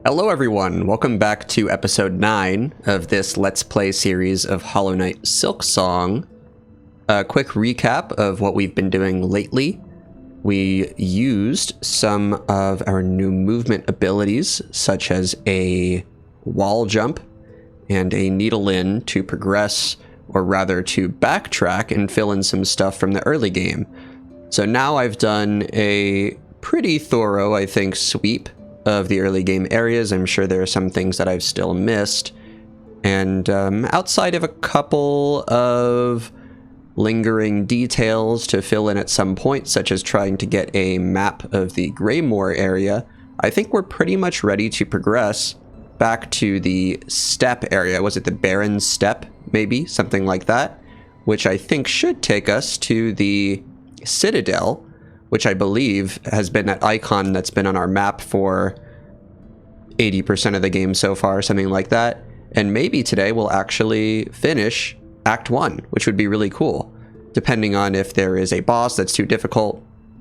Hello everyone, welcome back to episode 9 of this Let's Play series of Hollow Knight Silksong. A quick recap of what we've been doing lately. We used some of our new movement abilities, such as a wall jump and a needle in to progress, or rather to backtrack and fill in some stuff from the early game. So now I've done a pretty thorough, I think, sweep of the early game areas. I'm sure there are some things that I've still missed. And outside of a couple of lingering details to fill in at some point, such as trying to get a map of the Greymoor area, I think we're pretty much ready to progress back to the steppe area. Was it the Barren Steppe, maybe? Something like that. Which I think should take us to the Citadel, which I believe has been that icon that's been on our map for 80% of the game so far, something like that. And maybe today we'll actually finish Act 1, which would be really cool. Depending on if there is a boss that's too difficult,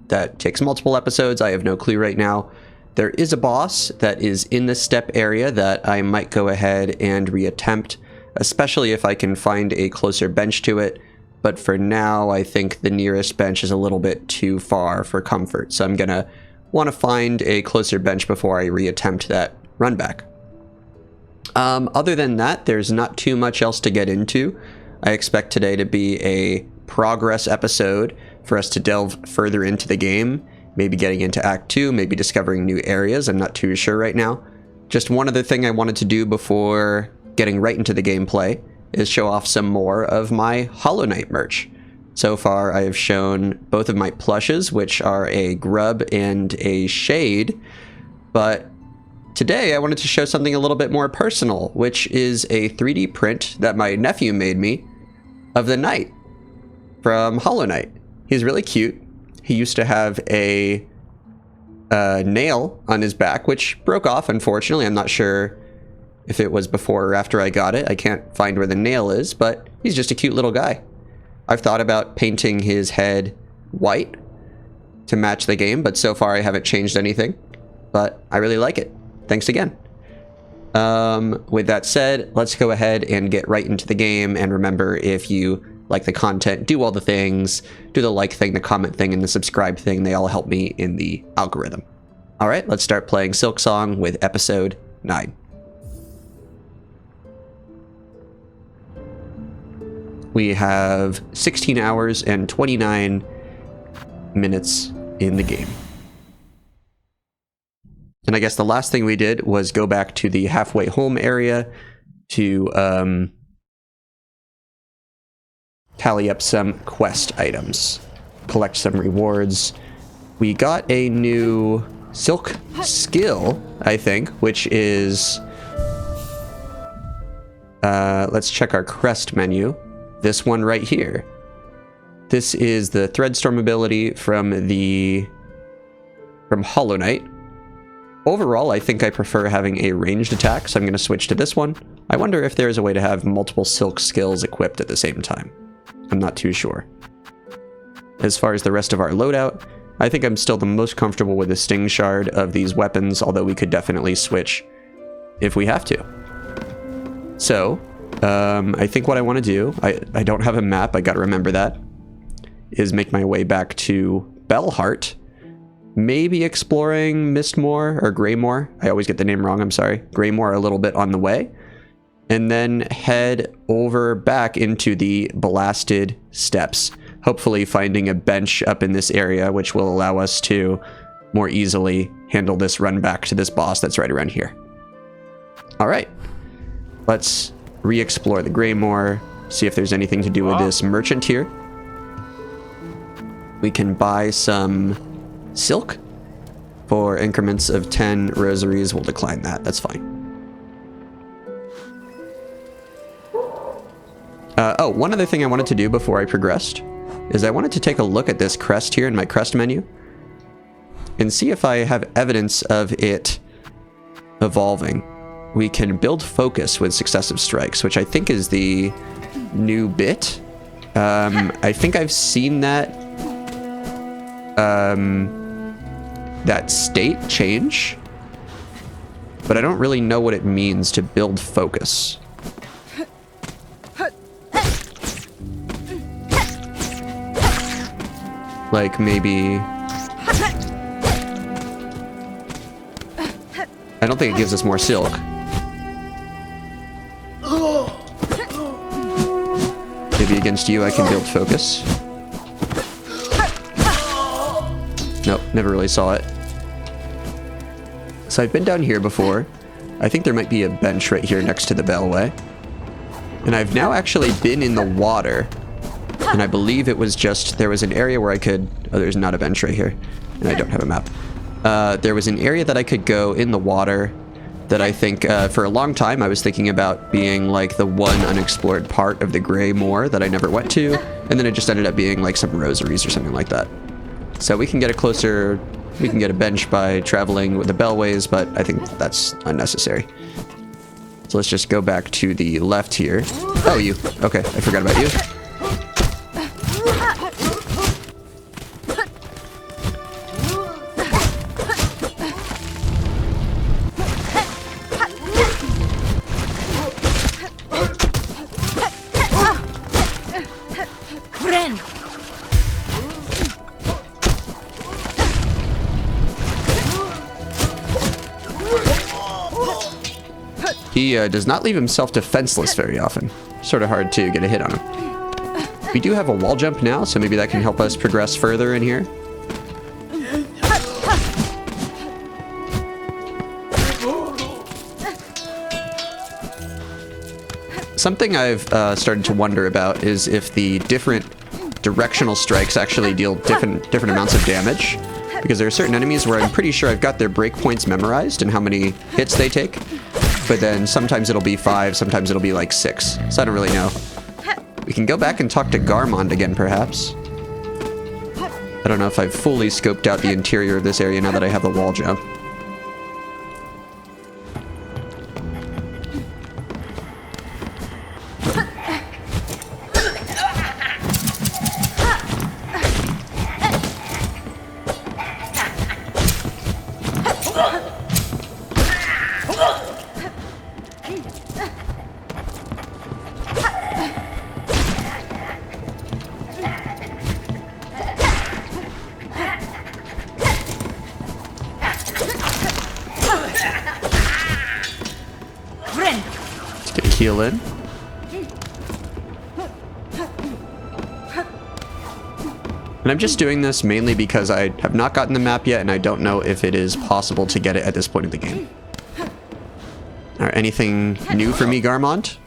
that takes multiple episodes, I have no clue right now. There is a boss that is in the steppe area that I might go ahead and reattempt, especially if I can find a closer bench to it. But for now, I think the nearest bench is a little bit too far for comfort. So I'm going to want to find a closer bench before I reattempt that run back. Other than that, there's not too much else to get into. I expect today to be a progress episode for us to delve further into the game. Maybe getting into Act 2, maybe discovering new areas. I'm not too sure right now. Just one other thing I wanted to do before getting right into the gameplay is show off some more of my Hollow Knight merch. So far, I have shown both of my plushes, which are a grub and a shade, but today I wanted to show something a little bit more personal, which is a 3D print that my nephew made me of the knight from Hollow Knight. He's really cute. He used to have a nail on his back, which broke off, unfortunately. I'm not sure if it was before or after I got it. I can't find where the nail is, but he's just a cute little guy. I've thought about painting his head white to match the game, but so far I haven't changed anything. But I really like it. Thanks again. With that said, let's go ahead and get right into the game. And remember, if you like the content, do all the things. Do the like thing, the comment thing, and the subscribe thing. They all help me in the algorithm. All right, let's start playing Silksong with episode 9. We have 16 hours and 29 minutes in the game. And I guess the last thing we did was go back to the halfway home area to tally up some quest items, collect some rewards. We got a new silk skill, I think, which is... let's check our crest menu. This one right here. This is the Threadstorm ability from Hollow Knight. Overall, I think I prefer having a ranged attack, so I'm going to switch to this one. I wonder if there's a way to have multiple silk skills equipped at the same time. I'm not too sure. As far as the rest of our loadout, I think I'm still the most comfortable with the Sting Shard of these weapons, although we could definitely switch if we have to. So, I think what I want to do, I don't have a map, I gotta remember that, is make my way back to Bellheart. Maybe exploring Mistmoor or Greymoor. I always get the name wrong, I'm sorry. Greymoor a little bit on the way. And then head over back into the Blasted Steppes. Hopefully finding a bench up in this area, which will allow us to more easily handle this run back to this boss that's right around here. Alright, let's re-explore the Greymoor, see if there's anything to do with this merchant here. We can buy some silk for increments of 10 rosaries. We'll decline that, that's fine. Oh, one other thing I wanted to do before I progressed is I wanted to take a look at this crest here in my crest menu and see if I have evidence of it evolving. We can build focus with successive strikes, which I think is the new bit. I think I've seen that that state change but I don't really know what it means to build focus. Like maybe... I don't think it gives us more silk. Maybe against you I can build focus. Nope, never really saw it. So I've been down here before. I think there might be a bench right here next to the bellway. And I've now actually been in the water. And I believe it was just, there was an area where I could, oh, there's not a bench right here. And I don't have a map. There was an area that I could go in the water that I think, for a long time, I was thinking about being like the one unexplored part of the Grey Moor that I never went to. And then it just ended up being like some rosaries or something like that. So we can get a closer, we can get a bench by traveling with the bellways, but I think that's unnecessary. So let's just go back to the left here. Oh, you. Okay, I forgot about you. He does not leave himself defenseless very often. Sort of hard to get a hit on him. We do have a wall jump now, so maybe that can help us progress further in here. Something I've started to wonder about is if the different directional strikes actually deal different amounts of damage. Because there are certain enemies where I'm pretty sure I've got their breakpoints memorized and how many hits they take. But then sometimes it'll be 5, sometimes it'll be like 6. So I don't really know. We can go back and talk to Garmond again, perhaps. I don't know if I've fully scoped out the interior of this area now that I have the wall jump. Heal in. And I'm just doing this mainly because I have not gotten the map yet and I don't know if it is possible to get it at this point in the game. Alright, anything new for me, Garmond?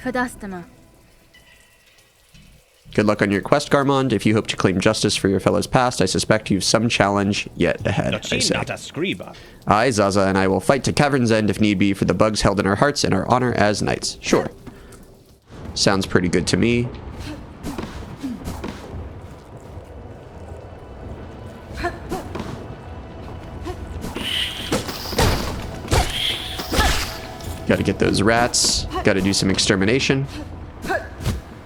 Good luck on your quest, Garmond. If you hope to claim justice for your fellows past, I suspect you've some challenge yet ahead, I say. I, Zaza, and I will fight to Cavern's End if need be for the bugs held in our hearts and our honor as knights. Sure. Sounds pretty good to me. Gotta get those rats. Gotta do some extermination.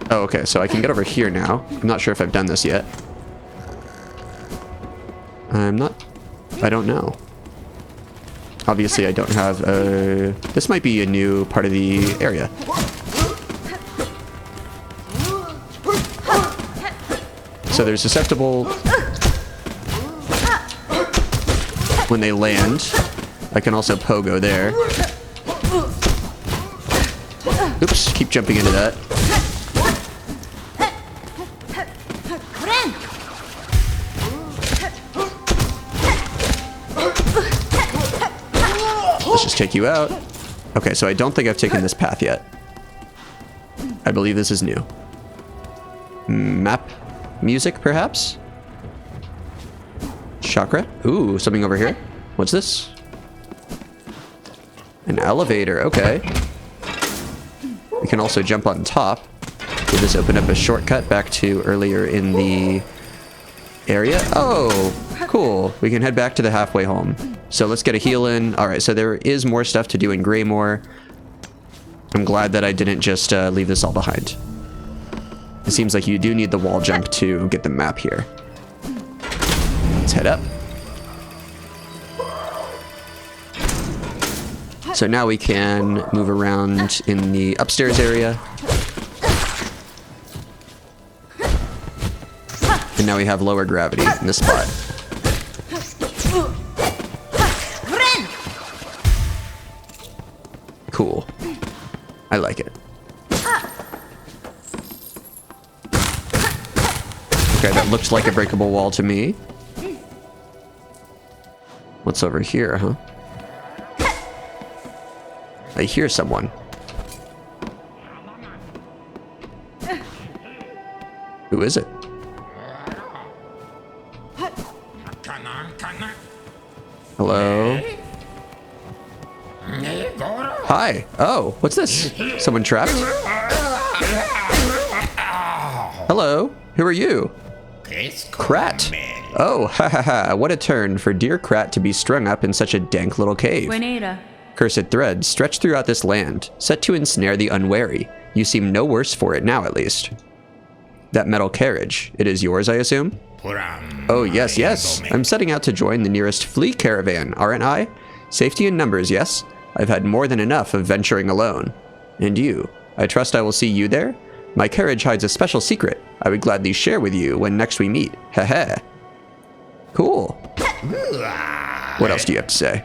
Oh, okay, so I can get over here now. I'm not sure if I've done this yet. I don't know. Obviously, I don't have a... This might be a new part of the area. So they're susceptible when they land. I can also pogo there. Oops, keep jumping into that. Let's just take you out. Okay, so I don't think I've taken this path yet. I believe this is new. Map music, perhaps? Chakra? Ooh, something over here. What's this? An elevator, okay. We can also jump on top. Did this open up a shortcut back to earlier in the area? Oh, cool. We can head back to the halfway home. So let's get a heal in. All right, so there is more stuff to do in Grey Moor. I'm glad that I didn't just leave this all behind. It seems like you do need the wall jump to get the map here. Let's head up. So now we can move around in the upstairs area. And now we have lower gravity in this spot. Cool. I like it. Okay, that looks like a breakable wall to me. What's over here, huh? I hear someone. Who is it? Hello? Hi. Oh, what's this? Someone trapped? Hello. Who are you? Krat. Oh, ha ha ha. What a turn for dear Krat to be strung up in such a dank little cave. Cursed threads stretch throughout this land, set to ensnare the unwary. You seem no worse for it now, at least. That metal carriage, it is yours, I assume? Oh, yes, yes. I'm setting out to join the nearest flea caravan, aren't I? Safety in numbers, yes? I've had more than enough of venturing alone. And you? I trust I will see you there? My carriage hides a special secret I would gladly share with you when next we meet. Heh. Cool. What else do you have to say?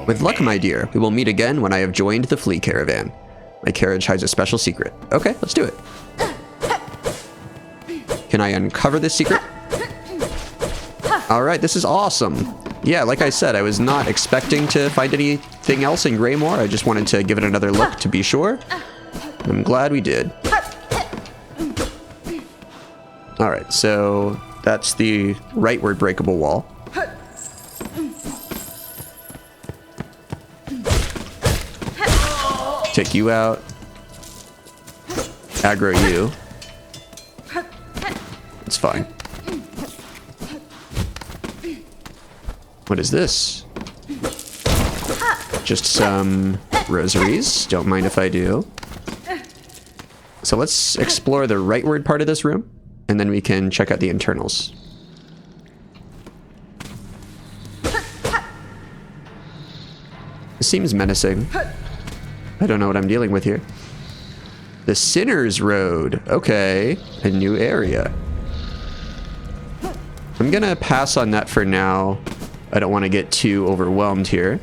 With luck, my dear, we will meet again when I have joined the flea caravan. My carriage hides a special secret. Okay, let's do it. Can I uncover this secret? Alright, this is awesome. Yeah, like I said, I was not expecting to find anything else in Greymoor. I just wanted to give it another look to be sure. I'm glad we did. Alright, so that's the rightward breakable wall. Take you out. Aggro you. It's fine. What is this? Just some rosaries. Don't mind if I do. So let's explore the rightward part of this room, and then we can check out the internals. It seems menacing. I don't know what I'm dealing with here. The Sinner's Road. Okay, a new area. I'm gonna pass on that for now. I don't want to get too overwhelmed here.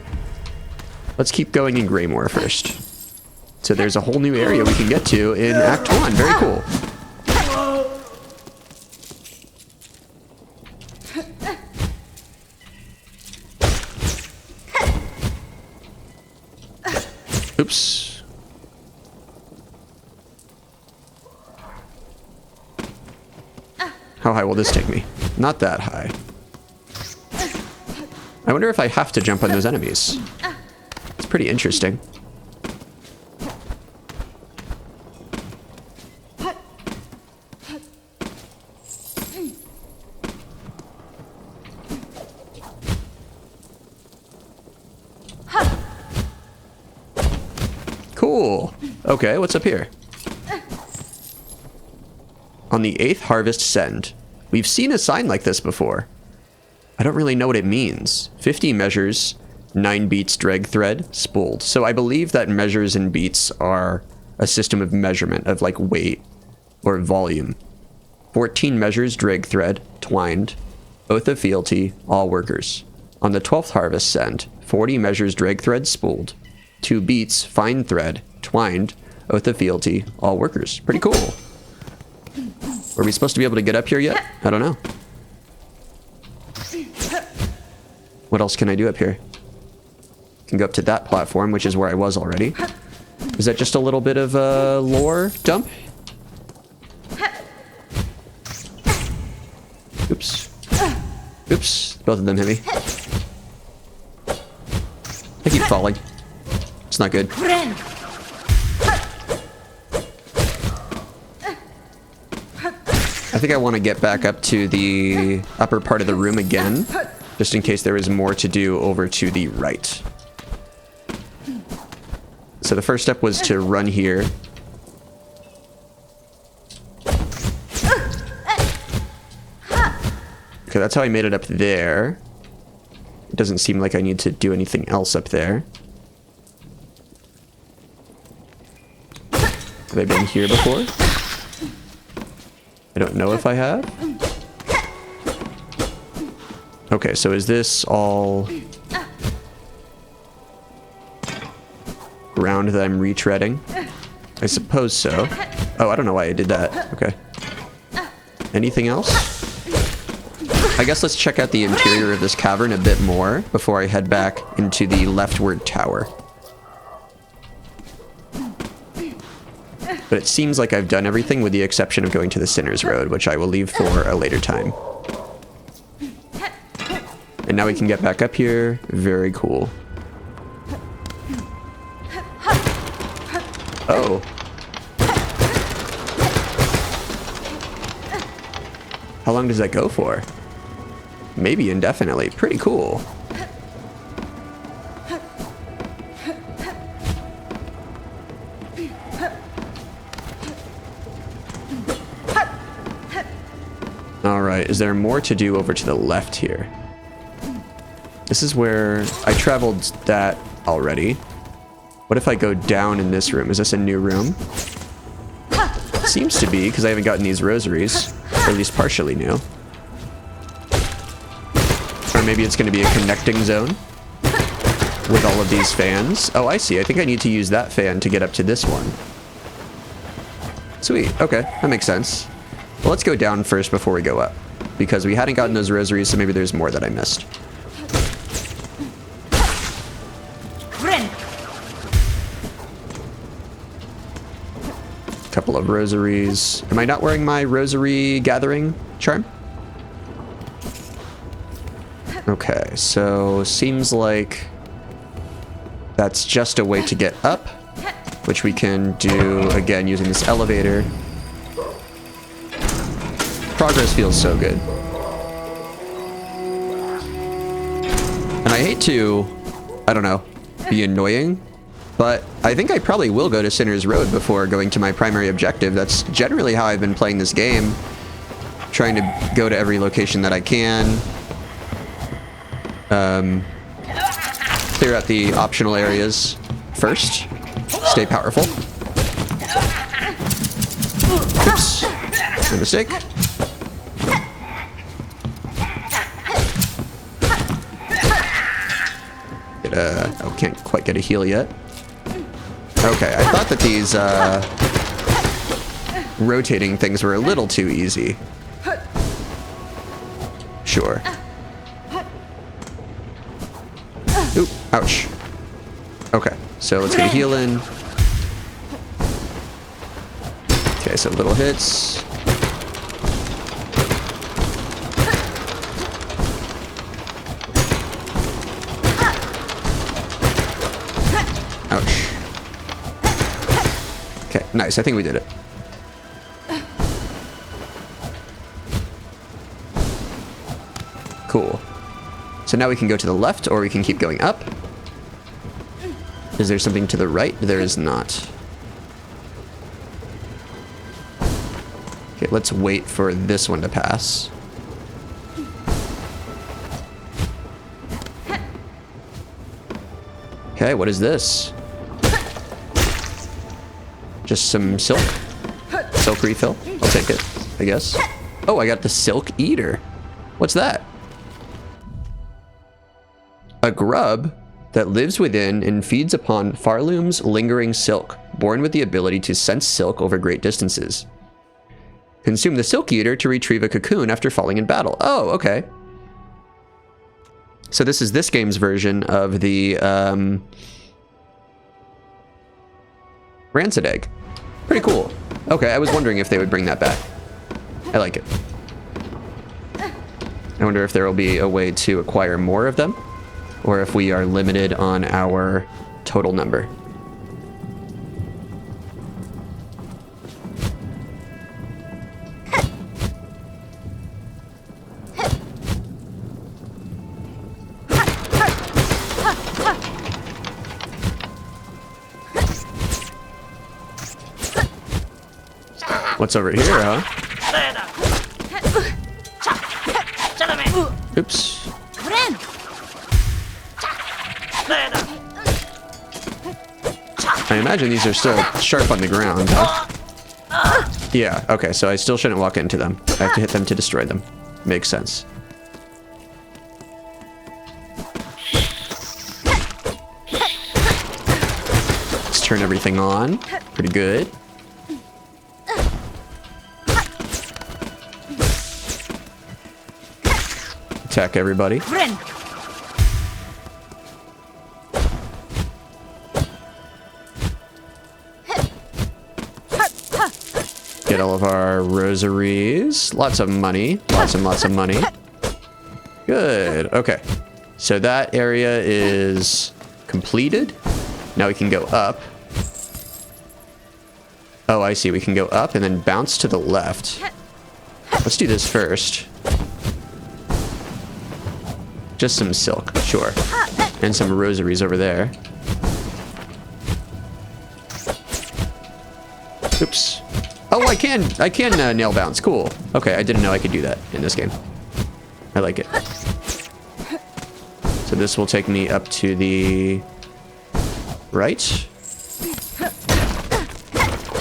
Let's keep going in Greymoor first. So there's a whole new area we can get to in Act 1. Very cool. Oops. How high will this take me? Not that high. I wonder if I have to jump on those enemies. It's pretty interesting. Cool. Okay, what's up here? On the 8th harvest send. We've seen a sign like this before. I don't really know what it means. 50 measures, 9 beats drag thread, spooled. So I believe that measures and beats are a system of measurement of like weight or volume. 14 measures drag thread, twined. Oath of fealty, all workers. On the 12th harvest send, 40 measures drag thread, spooled. 2 beats, fine thread, twined. Oath of fealty, all workers. Pretty cool. Are we supposed to be able to get up here yet? I don't know. What else can I do up here? Can go up to that platform, which is where I was already. Is that just a little bit of a lore dump? Oops. Oops. Both of them hit me. I keep falling. It's not good. I think I want to get back up to the upper part of the room again, just in case there is more to do over to the right. So the first step was to run here. Okay, that's how I made it up there. It doesn't seem like I need to do anything else up there. Have I been here before? I don't know if I have. Okay, so is this all ground that I'm retreading? I suppose so. Oh, I don't know why I did that. Okay. Anything else? I guess let's check out the interior of this cavern a bit more before I head back into the leftward tower. But it seems like I've done everything with the exception of going to the Sinner's Road, which I will leave for a later time. And now we can get back up here. Very cool. Oh. How long does that go for? Maybe indefinitely. Pretty cool. Alright, is there more to do over to the left here? This is where I traveled that already. What if I go down in this room? Is this a new room? Seems to be, because I haven't gotten these rosaries. Or at least partially new. Or maybe it's going to be a connecting zone with all of these fans. Oh, I see. I think I need to use that fan to get up to this one. Sweet. Okay, that makes sense. Well, let's go down first before we go up. Because we hadn't gotten those rosaries, so maybe there's more that I missed. Couple of rosaries. Am I not wearing my rosary gathering charm? Okay, so seems like that's just a way to get up, which we can do again using this elevator. Progress feels so good. And I hate to, I don't know, be annoying, but I think I probably will go to Sinner's Road before going to my primary objective. That's generally how I've been playing this game. Trying to go to every location that I can. Clear out the optional areas first. Stay powerful. Oops. My mistake. Oh, can't quite get a heal yet. Okay, I thought that these rotating things were a little too easy. Sure. Ooh, ouch. Okay, so let's get a heal in. Okay, so little hits. Ouch. Okay, nice. I think we did it. Cool. So now we can go to the left, or we can keep going up. Is there something to the right? There is not. Okay, let's wait for this one to pass. Okay, what is this? Just some silk? Silk refill? I'll take it, I guess. Oh, I got the silk eater. What's that? A grub that lives within and feeds upon Farloom's lingering silk, born with the ability to sense silk over great distances. Consume the silk eater to retrieve a cocoon after falling in battle. Oh, okay. So this is this game's version of the rancid egg. Pretty cool. Okay, I was wondering if they would bring that back. I like it. I wonder if there will be a way to acquire more of them, or if we are limited on our total number. What's over here, huh? Oops. I imagine these are still sharp on the ground, huh? Yeah, okay, so I still shouldn't walk into them. I have to hit them to destroy them. Makes sense. Let's turn everything on. Pretty good. Attack everybody. Get all of our rosaries. Lots of money. Lots and lots of money. Good. Okay. So that area is completed. Now we can go up. Oh, I see. We can go up and then bounce to the left. Let's do this first. Just some silk, sure. And some rosaries over there. Oops. Oh, I can nail bounce. Cool. Okay, I didn't know I could do that in this game. I like it. So this will take me up to the right.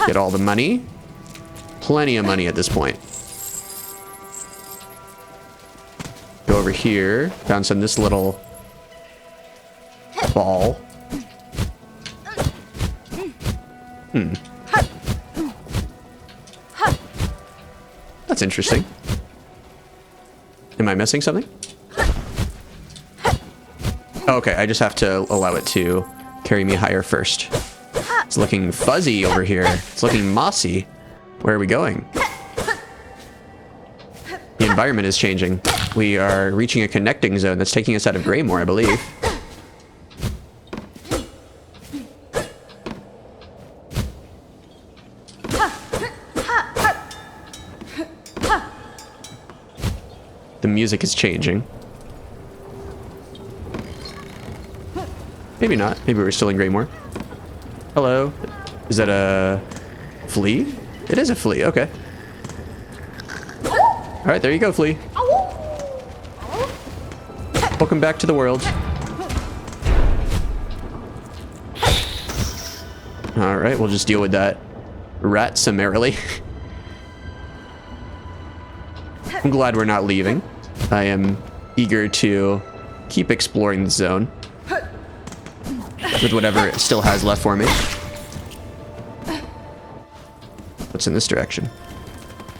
Get all the money. Plenty of money at this point. Go over here. Bounce on this little ball. That's interesting. Am I missing something? Okay, I just have to allow it to carry me higher first. It's looking fuzzy over here. It's looking mossy. Where are we going? The environment is changing. We are reaching a connecting zone that's taking us out of Greymore, I believe. The music is changing. Maybe not. Maybe we're still in Greymore. Hello. Is that a flea? It is a flea. Okay. All right, there you go, flea. Welcome back to the world. All right, we'll just deal with that rat summarily. I'm glad we're not leaving. I am eager to keep exploring the zone with whatever it still has left for me. What's in this direction?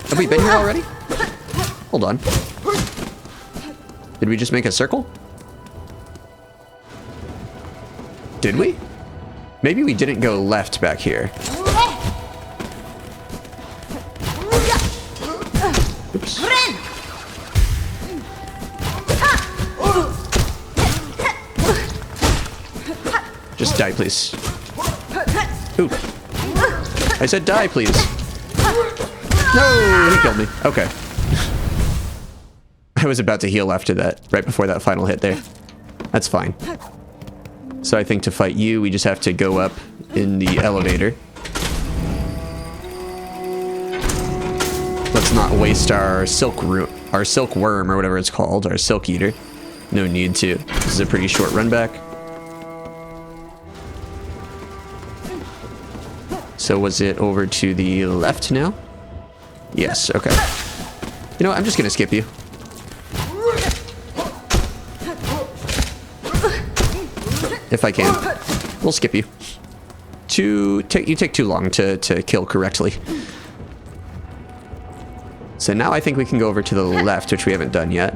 Have we been here already? Hold on. Did we just make a circle? Did we? Maybe we didn't go left back here. Oops. Just die, please. Ooh. I said die, please. No, he killed me. Okay. I was about to heal after that, right before that final hit there. That's fine. So I think to fight you, we just have to go up in the elevator. Let's not waste our silkworm or whatever it's called, our silk eater. No need to. This is a pretty short run back. So was it over to the left now? Yes, okay. You know what, I'm just gonna skip you. If I can. We'll skip you. You take too long to kill correctly. So now I think we can go over to the left, which we haven't done yet.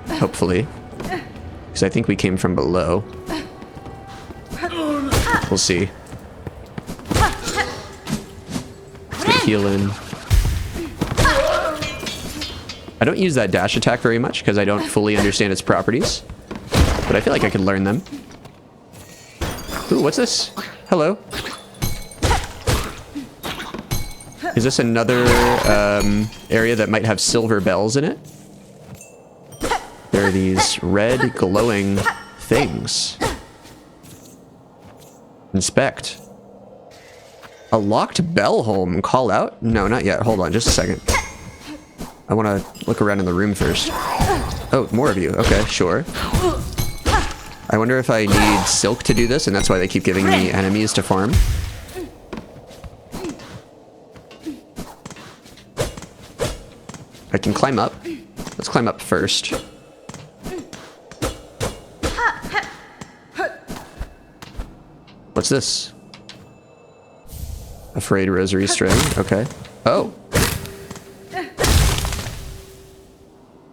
Hopefully. Because I think we came from below. We'll see. Let's get healing. I don't use that dash attack very much because I don't fully understand its properties. But I feel like I could learn them. Ooh, what's this? Hello. Is this another area that might have silver bells in it? There are these red glowing things. Inspect. A locked bell home. Call out? No, not yet. Hold on just a second. I want to look around in the room first. Oh, more of you. Okay, sure. I wonder if I need silk to do this, and that's why they keep giving me enemies to farm. I can climb up. Let's climb up first. What's this? A frayed rosary string. Okay. Oh.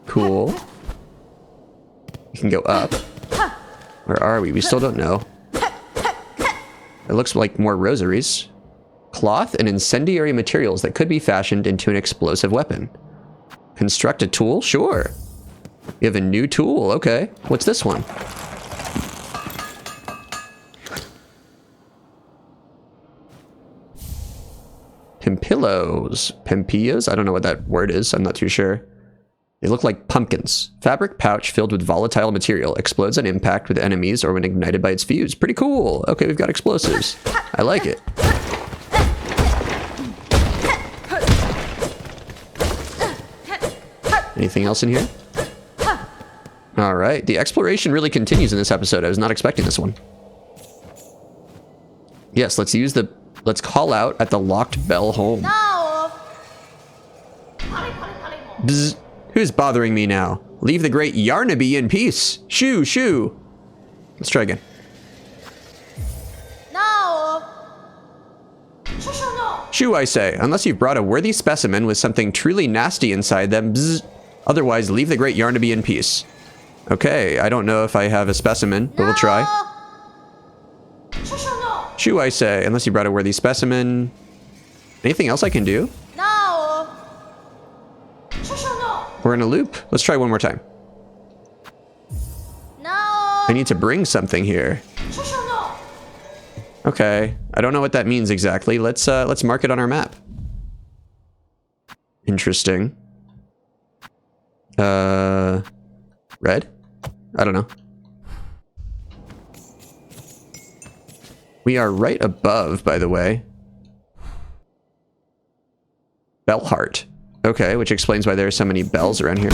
Cool. We can go up. Where are we? We still don't know. It looks like more rosaries. Cloth and incendiary materials that could be fashioned into an explosive weapon. Construct a tool? Sure. You have a new tool. Okay. What's this one? Pimpillos. Pimpillos? I don't know what that word is. I'm not too sure. They look like pumpkins. Fabric pouch filled with volatile material. Explodes on impact with enemies or when ignited by its fuse. Pretty cool. Okay, we've got explosives. I like it. Anything else in here? All right. The exploration really continues in this episode. I was not expecting this one. Yes, let's call out at the locked bell home. No. Bzz. Who's bothering me now? Leave the great Yarnaby in peace. Shoo, shoo. Let's try again. No. Shoo, I say. Unless you've brought a worthy specimen with something truly nasty inside them. Bzz. Otherwise, leave the great Yarnaby in peace. Okay, I don't know if I have a specimen, but we'll try. Shoo, I say. Unless you brought a worthy specimen. Anything else I can do? No. We're in a loop. Let's try one more time. No. I need to bring something here. Okay. I don't know what that means exactly. Let's mark it on our map. Interesting. Red? I don't know. We are right above, by the way. Bellheart. Okay, which explains why there are so many bells around here.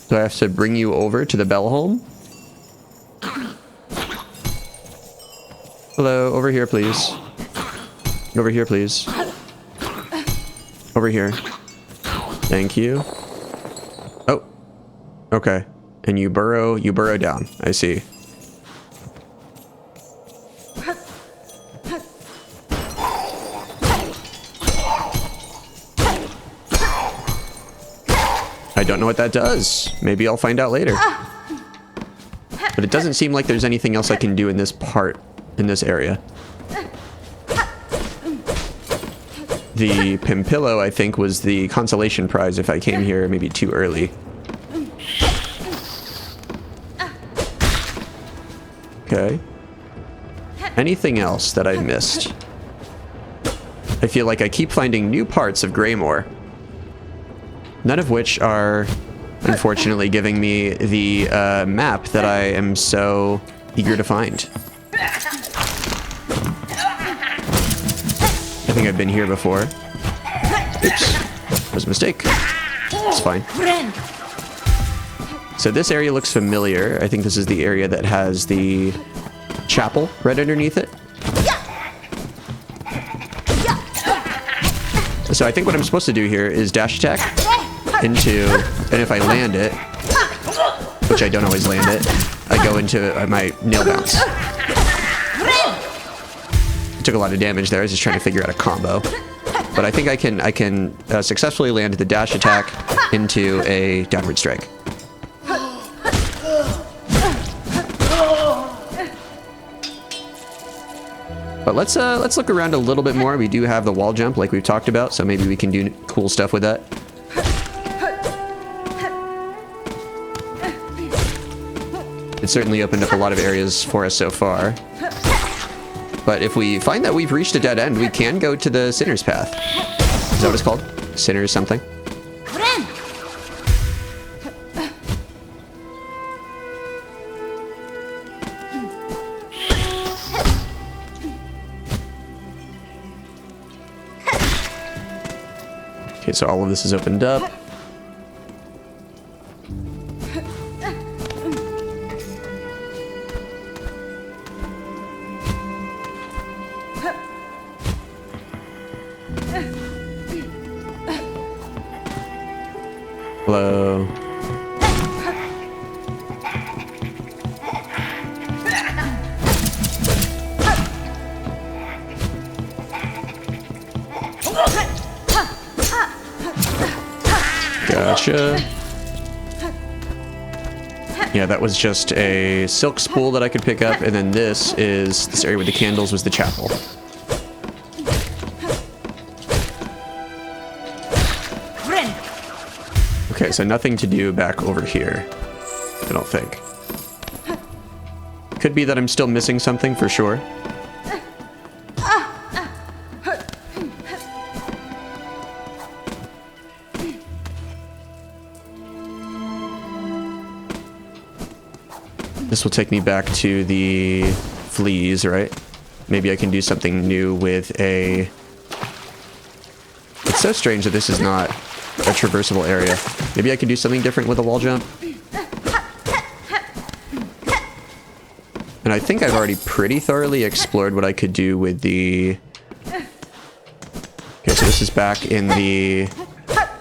So I have to bring you over to the bell home? Hello, over here, please. Over here, please. Over here. Thank you. Oh. Okay. And you burrow down. I see. I don't know what that does. Maybe I'll find out later. But it doesn't seem like there's anything else I can do in this area. The Pimpillo, I think, was the consolation prize if I came here maybe too early. Okay. Anything else that I missed? I feel like I keep finding new parts of Greymore. None of which are, unfortunately, giving me the map that I am so eager to find. I think I've been here before. Oops. That was a mistake. It's fine. So this area looks familiar. I think this is the area that has the chapel right underneath it. So I think what I'm supposed to do here is dash attack into, and if I land it, which I don't always land it, I go into my nail bounce. I took a lot of damage there. I was just trying to figure out a combo. But I think I can successfully land the dash attack into a downward strike. But let's look around a little bit more. We do have the wall jump like we've talked about, so maybe we can do cool stuff with that. It certainly opened up a lot of areas for us so far. But if we find that we've reached a dead end, we can go to the Sinner's Path. Is that what it's called? Sinner's something? Okay, so all of this is opened up. Hello. Gotcha. Yeah, that was just a silk spool that I could pick up, and then this area with the candles was the chapel. Okay, so nothing to do back over here, I don't think. Could be that I'm still missing something for sure. This will take me back to the fleas, right? Maybe I can do something new with a... It's so strange that this is not a traversable area. Maybe I can do something different with a wall jump. And I think I've already pretty thoroughly explored what I could do with the... Okay, so this is back in the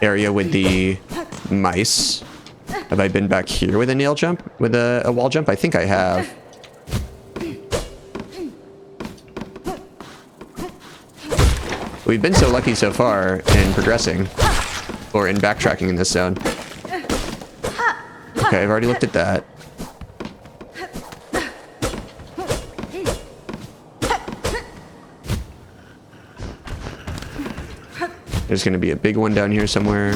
area with the mice. Have I been back here with a nail jump? With a wall jump? I think I have. We've been so lucky so far in progressing. Or in backtracking in this zone. Okay, I've already looked at that. There's going to be a big one down here somewhere.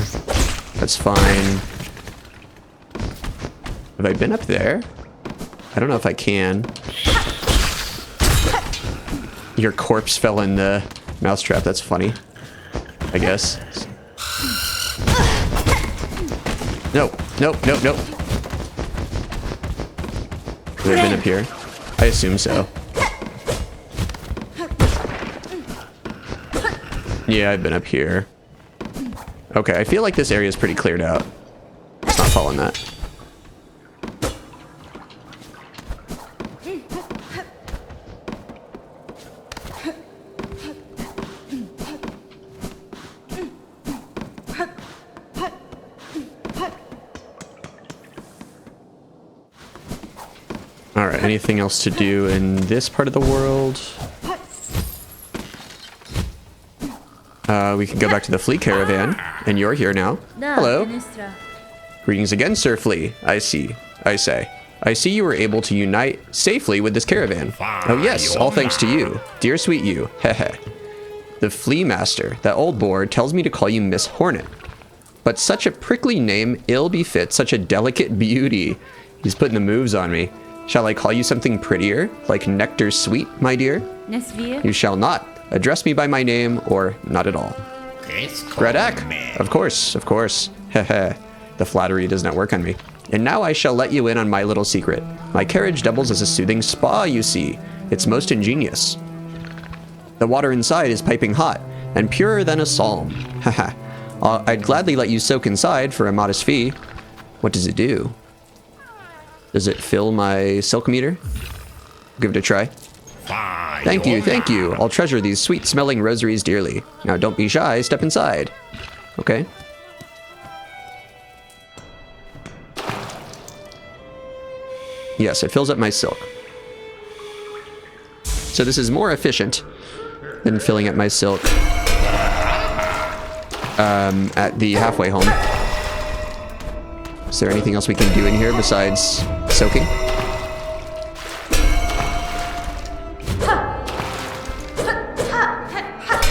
That's fine. Have I been up there? I don't know if I can. Your corpse fell in the mousetrap. That's funny. I guess. No, nope, nope, nope. Have I been up here? I assume so. Yeah, I've been up here. Okay, I feel like this area is pretty cleared out. Let's not fall in that. Alright, anything else to do in this part of the world? We can go back to the flea caravan, and you're here now. Hello. Greetings again, Sir Flea. I see. I see you were able to unite safely with this caravan. Oh yes, all thanks to you. Dear sweet you. Hehe. The Flea Master, that old boar, tells me to call you Miss Hornet. But such a prickly name ill befits such a delicate beauty. He's putting the moves on me. Shall I call you something prettier, like Nectar Sweet, my dear? You shall not. Address me by my name, or not at all. Gradak! Of course. Heh. The flattery does not work on me. And now I shall let you in on my little secret. My carriage doubles as a soothing spa, you see. It's most ingenious. The water inside is piping hot, and purer than a psalm. Haha. I'd gladly let you soak inside for a modest fee. What does it do? Does it fill my silk meter? Give it a try. Thank you. I'll treasure these sweet-smelling rosaries dearly. Now don't be shy, step inside. Okay. Yes, it fills up my silk. So this is more efficient than filling up my silk at the halfway home. Is there anything else we can do in here besides soaking?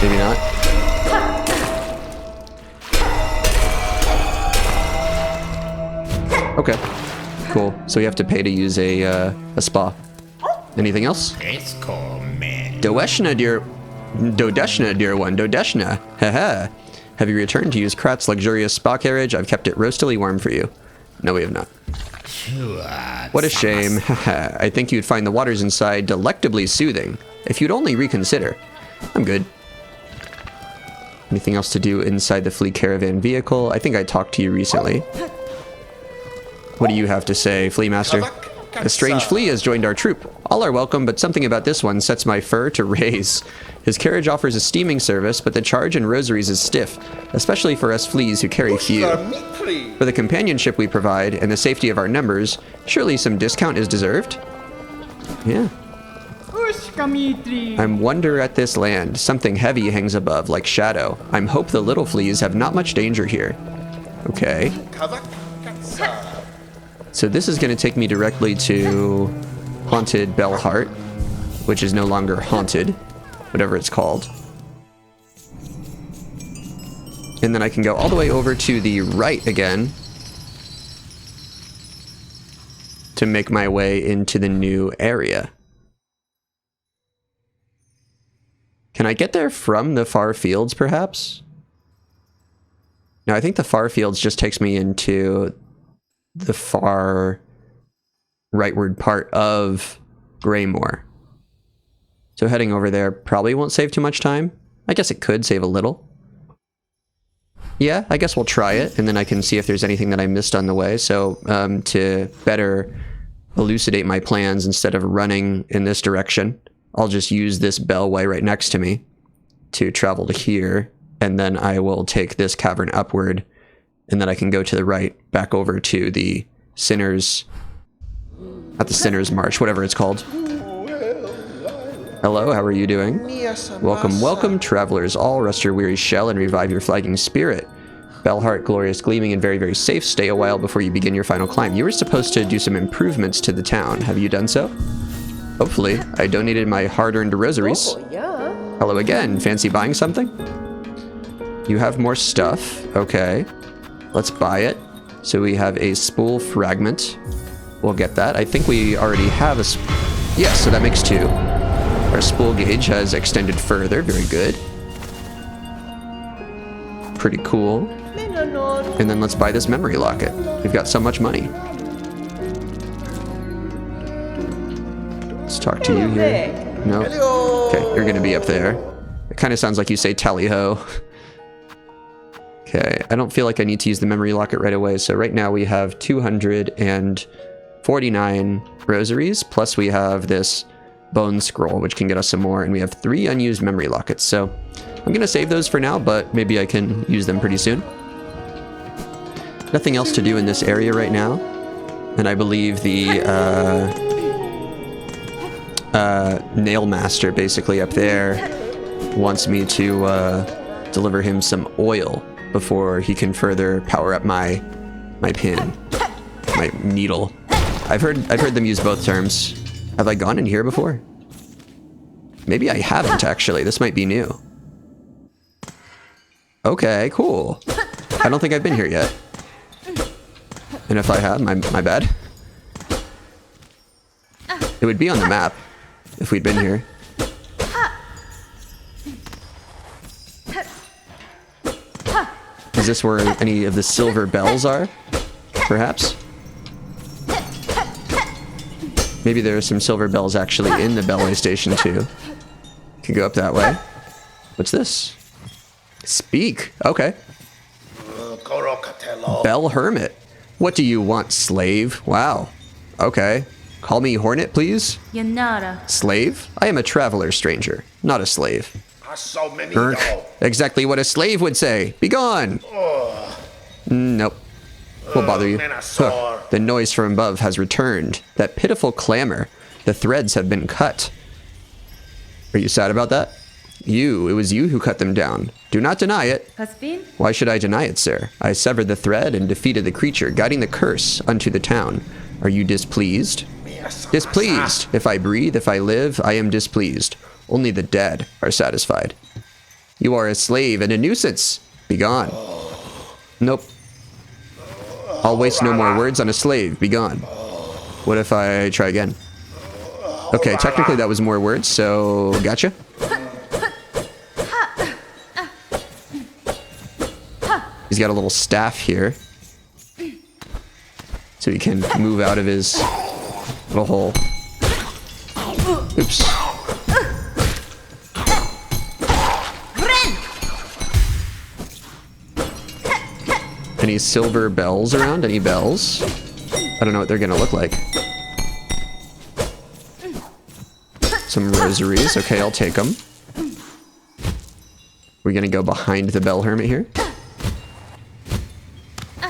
Maybe not. Okay. Cool. So we have to pay to use a spa. Anything else? Dodeshna, dear one. Dodeshna. Haha. Have you returned to use Krat's luxurious spa carriage? I've kept it roastily warm for you. No, we have not. What a shame. Haha. I think you'd find the waters inside delectably soothing. If you'd only reconsider. I'm good. Anything else to do inside the Flea Caravan vehicle? I think I talked to you recently. What do you have to say, Flea Master? A strange flea has joined our troop. All are welcome, but something about this one sets my fur to raise. His carriage offers a steaming service, but the charge in rosaries is stiff, especially for us fleas who carry few. For the companionship we provide and the safety of our numbers, surely some discount is deserved? Yeah. I'm wonder at this land. Something heavy hangs above, like shadow. I'm hope the little fleas have not much danger here. Okay. So this is going to take me directly to Haunted Bellheart, which is no longer haunted, whatever it's called. And then I can go all the way over to the right again to make my way into the new area. Can I get there from the far fields, perhaps? No, I think the far fields just takes me into the far rightward part of Greymoor. So heading over there probably won't save too much time. I guess it could save a little. Yeah, I guess we'll try it, and then I can see if there's anything that I missed on the way. So to better elucidate my plans, instead of running in this direction, I'll just use this bellway right next to me to travel to here, and then I will take this cavern upward, and then I can go to the right, back over to the Sinner's... not the Sinner's March, whatever it's called. Hello, how are you doing? Welcome, welcome, travelers all. Rest your weary shell and revive your flagging spirit. Bellheart, glorious, gleaming, and very, very safe. Stay a while before you begin your final climb. You were supposed to do some improvements to the town. Have you done so? Hopefully. I donated my hard-earned rosaries. Oh, yeah. Hello again. Fancy buying something? You have more stuff. Okay. Let's buy it. So we have a spool fragment. We'll get that. I think we already have a... yes, so that makes 2. Our spool gauge has extended further. Very good. Pretty cool. And then let's buy this memory locket. We've got so much money. Let's talk to you here. No? Okay, you're gonna be up there. It kind of sounds like you say tally-ho. Okay, I don't feel like I need to use the memory locket right away, so right now we have 249 rosaries, plus we have this bone scroll, which can get us some more, and we have 3 unused memory lockets, so I'm gonna save those for now, but maybe I can use them pretty soon. Nothing else to do in this area right now, and I believe the nail master basically up there wants me to deliver him some oil before he can further power up my pin, my needle. I've heard them use both terms. Have I gone in here before? Maybe I haven't, actually. This might be new. Okay, cool. I don't think I've been here yet. And if I have, my bad. It would be on the map if we'd been here. Is this where any of the silver bells are? Perhaps? Maybe there are some silver bells actually in the bellway station too. Could go up that way. What's this? Speak. Okay. Bell Hermit. What do you want, slave? Wow. Okay. Call me Hornet, please. Slave? I am a traveler, stranger, not a slave. Exactly what a slave would say. Be gone. Nope. Won't bother you. Huh. The noise from above has returned. That pitiful clamor. The threads have been cut. Are you sad about that? It was you who cut them down. Do not deny it. Why should I deny it, sir? I severed the thread and defeated the creature, guiding the curse unto the town. Are you displeased? Displeased. If I breathe, if I live, I am displeased. Only the dead are satisfied. You are a slave and a nuisance. Be gone. Nope. I'll waste no more words on a slave. Be gone. What if I try again? Okay, technically that was more words, so gotcha. He's got a little staff here, so he can move out of his little hole. Oops. Any silver bells around? Any bells? I don't know what they're gonna look like. Some rosaries. Okay, I'll take them. We're gonna go behind the bell hermit here.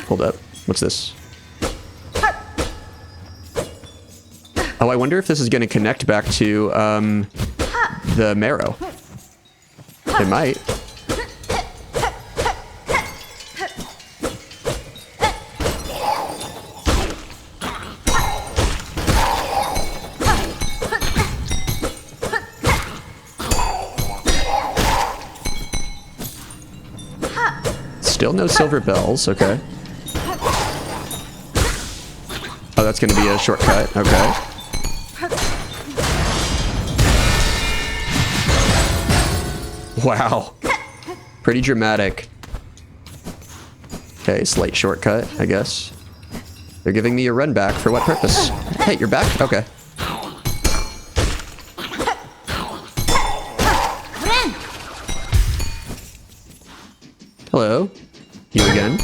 Hold up. What's this? Oh, I wonder if this is gonna connect back to, the marrow. It might. Still no silver bells, okay. Oh, that's gonna be a shortcut, okay. Wow. Pretty dramatic. Okay, slight shortcut, I guess. They're giving me a run back. For what purpose? Hey, you're back? Okay. Hello. You again.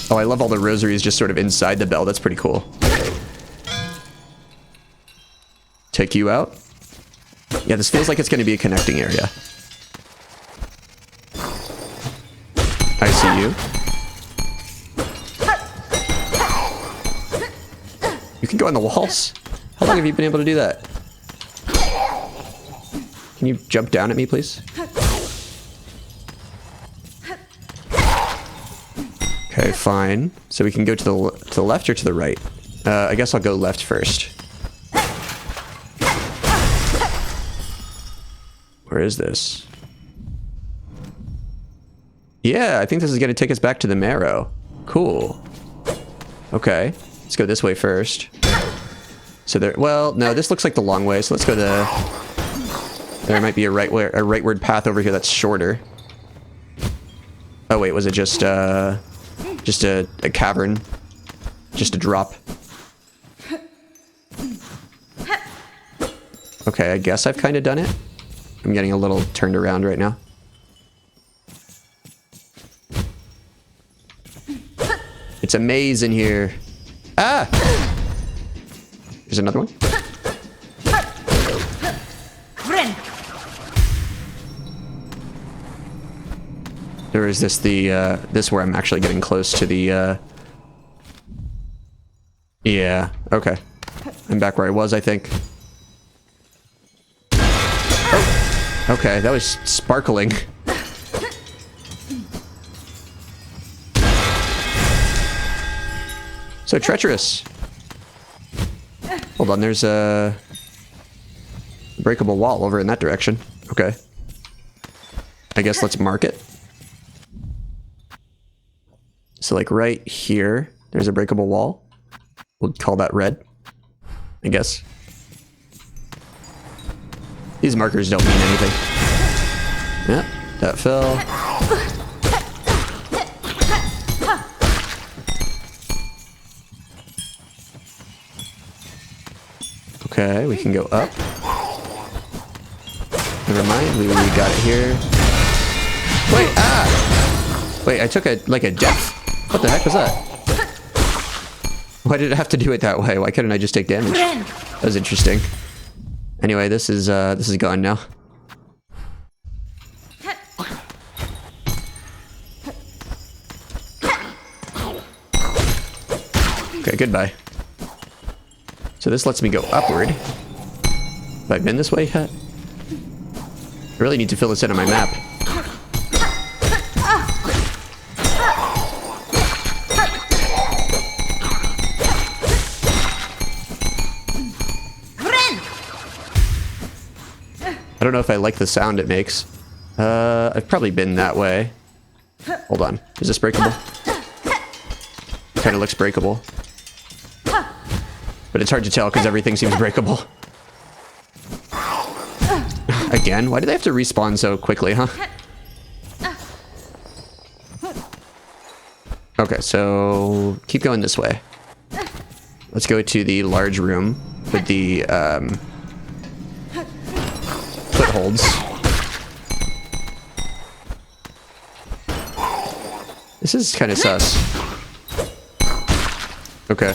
Oh, I love all the rosaries just sort of inside the bell. That's pretty cool. Take you out. Yeah, this feels like it's going to be a connecting area. I see you. You can go on the walls. How long have you been able to do that? Can you jump down at me, please? Okay, fine. So we can go to the left or to the right? I guess I'll go left first. Where is this? Yeah, I think this is going to take us back to the marrow. Cool. Okay, let's go this way first. So there, well, no, this looks like the long way, so let's go there might be a rightward path over here that's shorter. Oh wait, was it just a cavern? Just a drop? Okay, I guess I've kind of done it. I'm getting a little turned around right now. It's a maze in here. Ah! There's another one. Or is this this where I'm actually getting close to the, yeah, okay. I'm back where I was, I think. Oh, okay, that was sparkling. So treacherous. Hold on, there's a breakable wall over in that direction. Okay. I guess let's mark it. So like right here, there's a breakable wall. We'll call that red, I guess. These markers don't mean anything. Yeah, that fell. Okay, we can go up. Never mind, we got it here. Wait, ah! Wait, I took a death. What the heck was that? Why did it have to do it that way? Why couldn't I just take damage? That was interesting. Anyway, this is gone now. Okay, goodbye. So this lets me go upward. Have I been this way yet? I really need to fill this in on my map. I don't know if I like the sound it makes. I've probably been that way. Hold on. Is this breakable? Kind of looks breakable. But it's hard to tell because everything seems breakable. Again? Why do they have to respawn so quickly, huh? Okay, so keep going this way. Let's go to the large room with the footholds. This is kind of sus. Okay.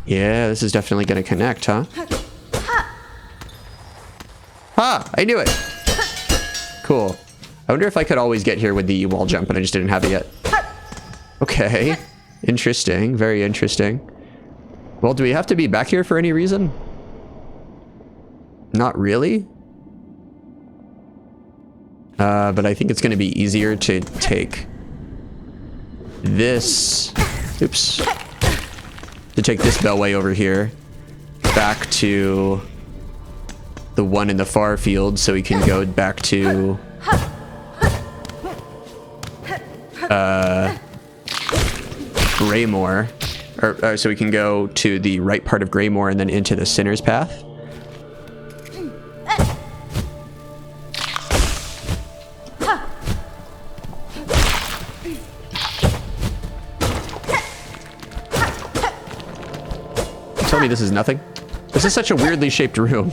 Yeah, this is definitely going to connect, huh? Ah, I knew it. Cool. I wonder if I could always get here with the wall jump, and I just didn't have it yet. Okay. Interesting. Very interesting. Well, do we have to be back here for any reason? Not really. But I think it's going to be easier to take this... Oops. To take this bellway over here back to the one in the far field so we can go back to Greymore, or so we can go to the right part of Greymore and then into the Sinner's Path. Tell me this is nothing. This is such a weirdly shaped room.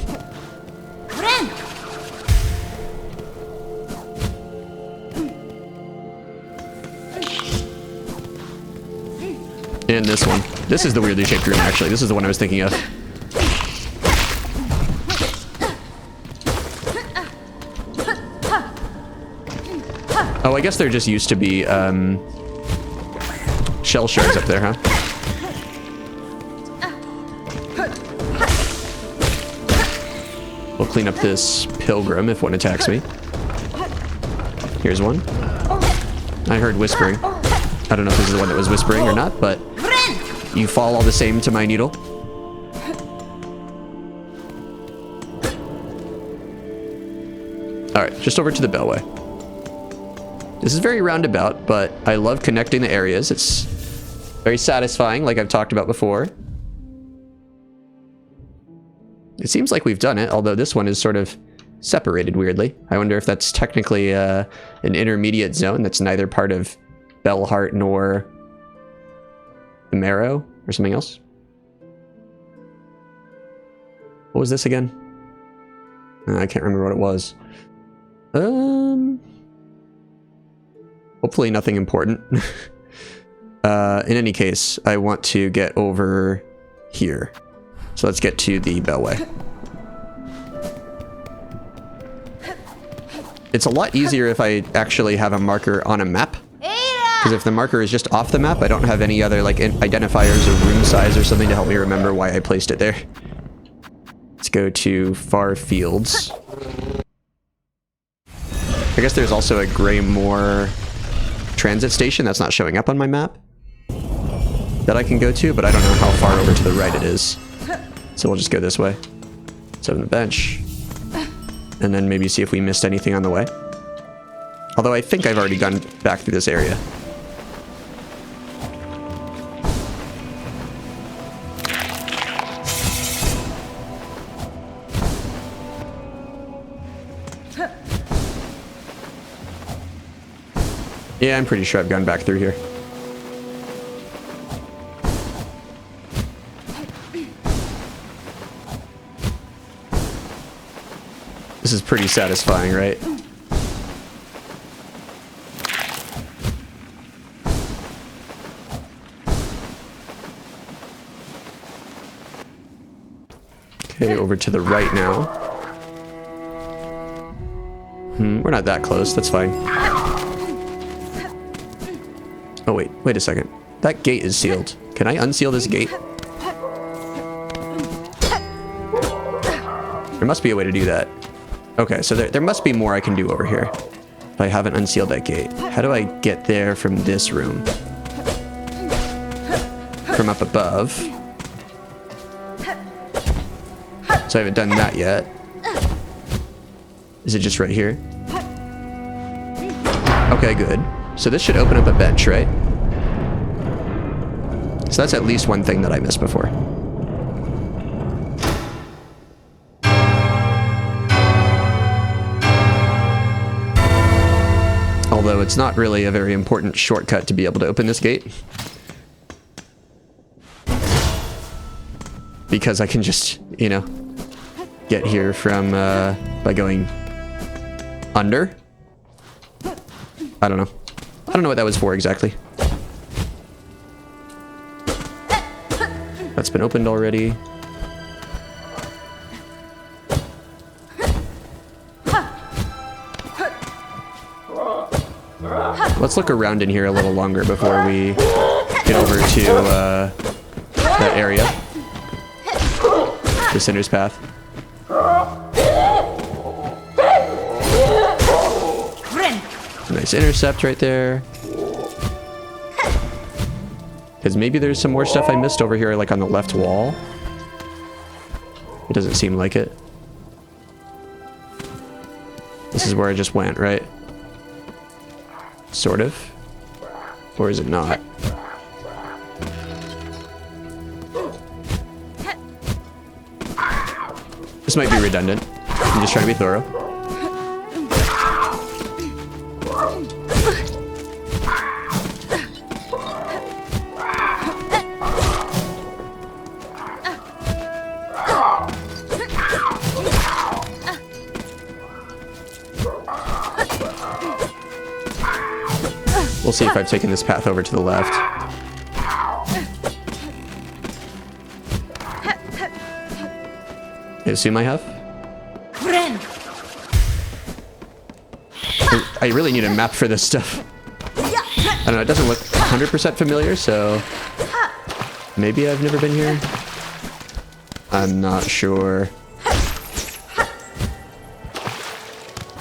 And this one. This is the weirdly shaped room, actually. This is the one I was thinking of. Oh, I guess there just used to be, shell shards up there, huh? We'll clean up this pilgrim if one attacks me. Here's one. I heard whispering. I don't know if this is the one that was whispering or not, but you fall all the same to my needle. Alright, just over to the bellway. This is very roundabout, but I love connecting the areas. It's very satisfying, like I've talked about before. It seems like we've done it, although this one is sort of separated weirdly. I wonder if that's technically an intermediate zone that's neither part of Bellheart nor the Marrow or something else. What was this again? I can't remember what it was. Hopefully nothing important. In any case, I want to get over here. So let's get to the bellway. It's a lot easier if I actually have a marker on a map. Because if the marker is just off the map, I don't have any other like identifiers or room size or something to help me remember why I placed it there. Let's go to Far Fields. I guess there's also a Greymore transit station that's not showing up on my map that I can go to, but I don't know how far over to the right it is. So we'll just go this way. So on the bench. And then maybe see if we missed anything on the way. Although I think I've already gone back through this area. Yeah, I'm pretty sure I've gone back through here. This is pretty satisfying, right? Okay, over to the right now. We're not that close, that's fine. Oh wait a second. That gate is sealed. Can I unseal this gate? There must be a way to do that. Okay, so there must be more I can do over here. If I haven't unsealed that gate. How do I get there from this room? From up above. So I haven't done that yet. Is it just right here? Okay, good. So this should open up a bench, right? So that's at least one thing that I missed before. Although it's not really a very important shortcut to be able to open this gate. because I can just, you know, get here from, by going under? I don't know. I don't know what that was for exactly. That's been opened already. Let's look around in here a little longer before we get over to that area. The Sinner's Path. Nice intercept right there. Because maybe there's some more stuff I missed over here, like on the left wall. It doesn't seem like it. This is where I just went, right? Sort of. Or is it not? This might be redundant. I'm just trying to be thorough. We'll see if I've taken this path over to the left. I assume I have. I really need a map for this stuff. I don't know, it doesn't look 100% familiar, so maybe I've never been here. I'm not sure.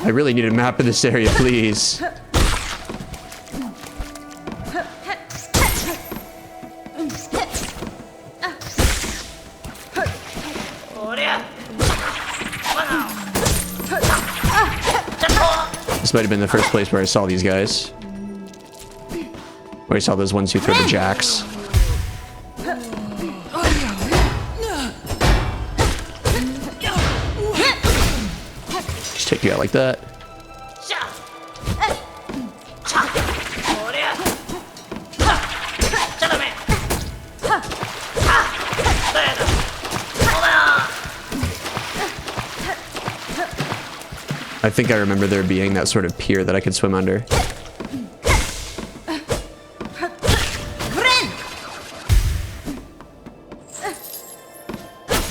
I really need a map of this area, please. This might have been the first place where I saw these guys. Where I saw those ones who throw the jacks. Just take you out like that. I think I remember there being that sort of pier that I could swim under.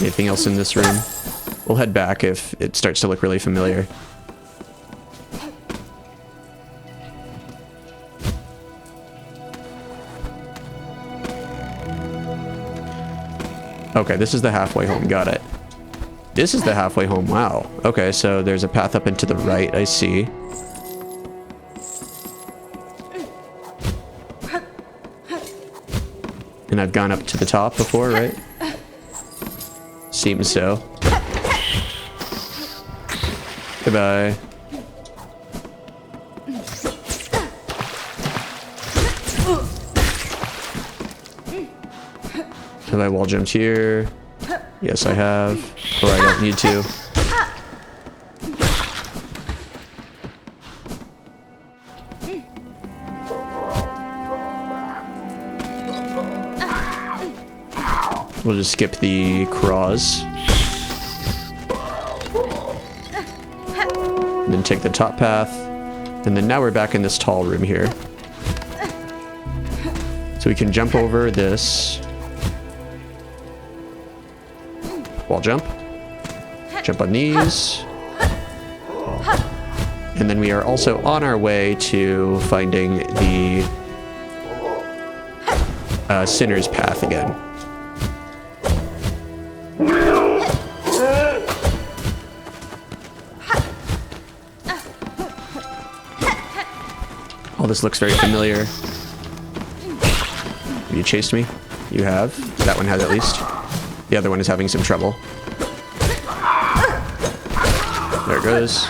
Anything else in this room? We'll head back if it starts to look really familiar. Okay, this is the halfway home. Got it. This is the halfway home. Wow. Okay, so there's a path up and to the right. I see. And I've gone up to the top before, right? Seems so. Goodbye. Have I wall jumped here? Yes, I have. Or I don't need to. We'll just skip the craws. And then take the top path. And then now we're back in this tall room here. So we can jump over this. Wall jump. Jump on these. And then we are also on our way to finding the Sinner's Path again. All this looks very familiar. Have you chased me? You have. That one has at least. The other one is having some trouble. There it goes.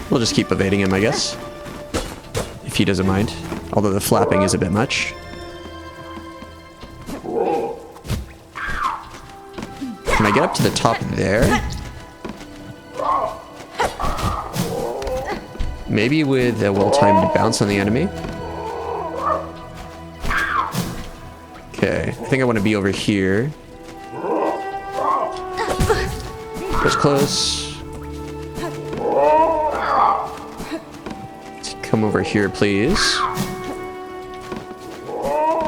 We'll just keep evading him, I guess. If he doesn't mind. Although the flapping is a bit much. Can I get up to the top there? Maybe with a well-timed bounce on the enemy? Okay, I think I want to be over here. Close. Come over here, please.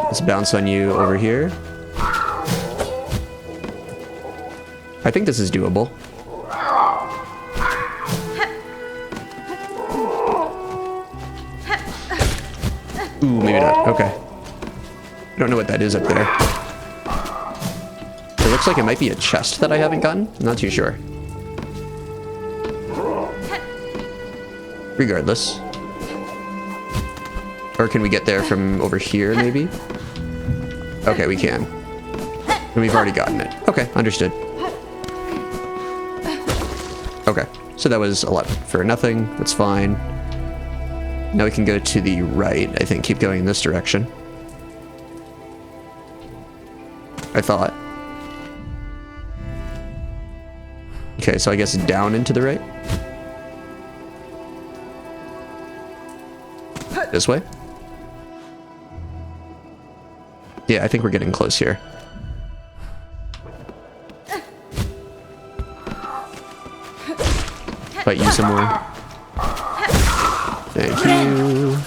Let's bounce on you over here. I think this is doable. Ooh, maybe not. Okay. I don't know what that is up there. It looks like it might be a chest that I haven't gotten. I'm not too sure. Regardless. Or can we get there from over here, maybe? Okay, we can. And we've already gotten it. Okay, understood. Okay, so that was a lot for nothing. That's fine. Now we can go to the right. I think keep going in this direction. I thought. Okay, so I guess down into the right. This way? Yeah, I think we're getting close here. Fight you some more. Thank you.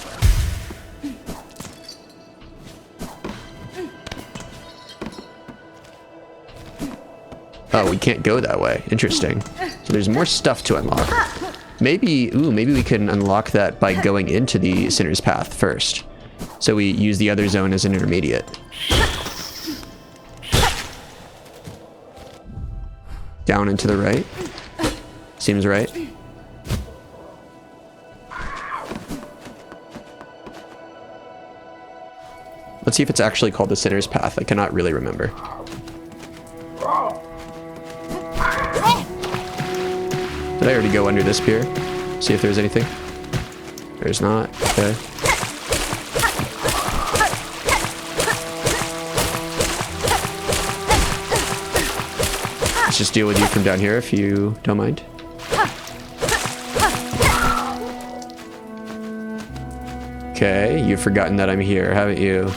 Oh, we can't go that way. Interesting. So there's more stuff to unlock. Maybe, maybe we can unlock that by going into the Sinner's Path first. So we use the other zone as an intermediate. Down and to the right. Seems right. Let's see if it's actually called the Sinner's Path. I cannot really remember. Did I already go under this pier? See if there's anything? There's not. Okay. Let's just deal with you from down here if you don't mind. Okay, you've forgotten that I'm here, haven't you?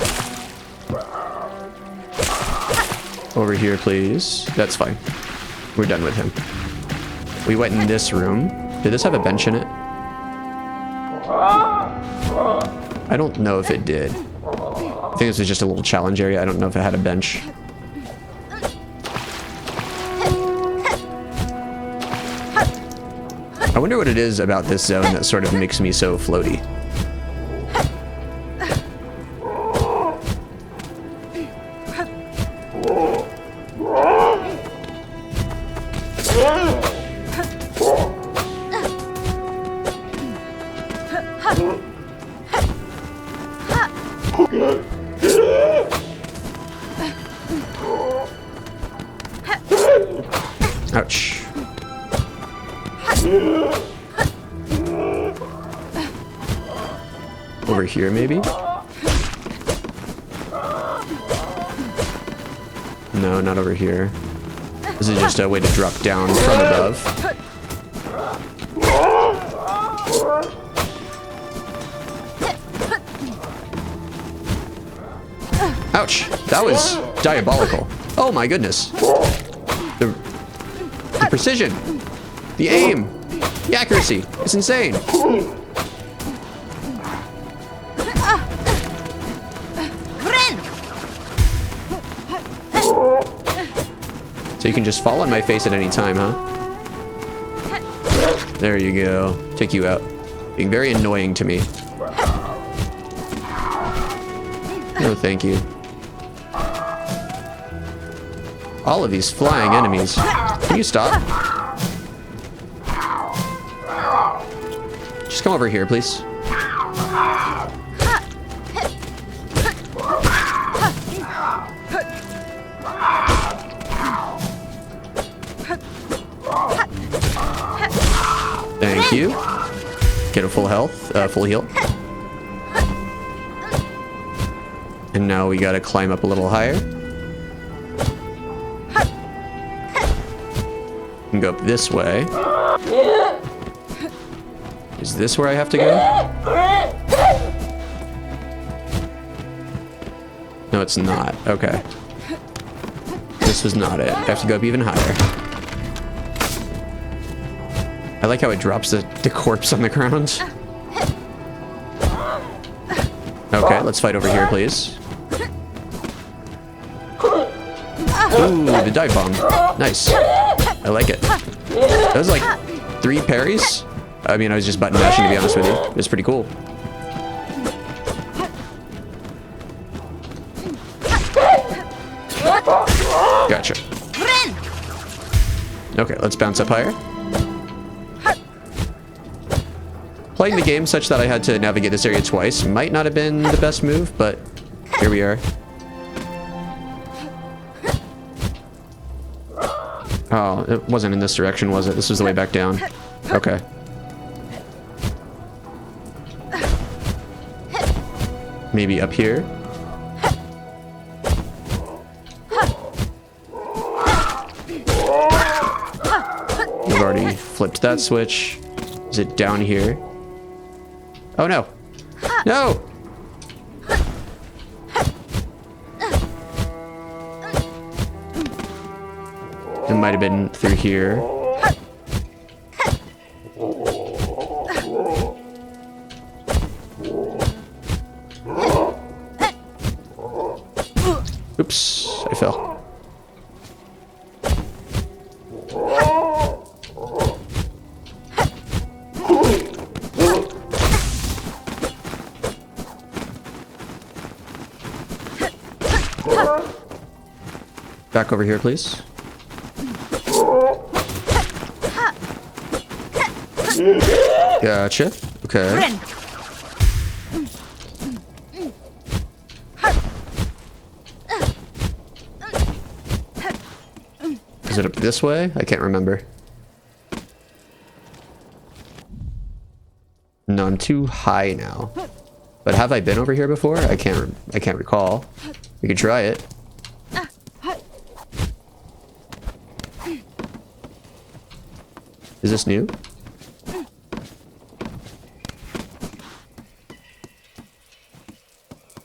Over here, please. That's fine. We're done with him. We went in this room. Did this have a bench in it? I don't know if it did. I think this was just a little challenge area. I don't know if it had a bench. I wonder what it is about this zone that sort of makes me so floaty. Ouch. Over here, maybe? No, not over here. This is just a way to drop down from above. Ouch! That was diabolical. Oh my goodness. The precision, the aim, the accuracy. It's insane. So you can just fall on my face at any time, huh? There you go. Take you out. Being very annoying to me. No, thank you. All of these flying enemies. Can you stop? Just come over here, please. Thank you. Get a full health, full heal. And now we gotta climb up a little higher. And go up this way. Is this where I have to go? No, it's not. Okay. This was not it. I have to go up even higher. I like how it drops the corpse on the ground. Okay, let's fight over here, please. Ooh, the dive bomb. Nice. I like it. That was like 3 parries. I mean, I was just button mashing, to be honest with you. It was pretty cool. Gotcha. Okay, let's bounce up higher. Playing the game such that I had to navigate this area twice might not have been the best move, but here we are. Oh, it wasn't in this direction, was it? This was the way back down. Okay. Maybe up here? We've already flipped that switch. Is it down here? Oh no! No! It might have been through here. Oops, I fell. Back over here, please. Gotcha. Okay. Is it up this way? I can't remember. No, I'm too high now. But have I been over here before? I can't recall. We could try it. Is this new?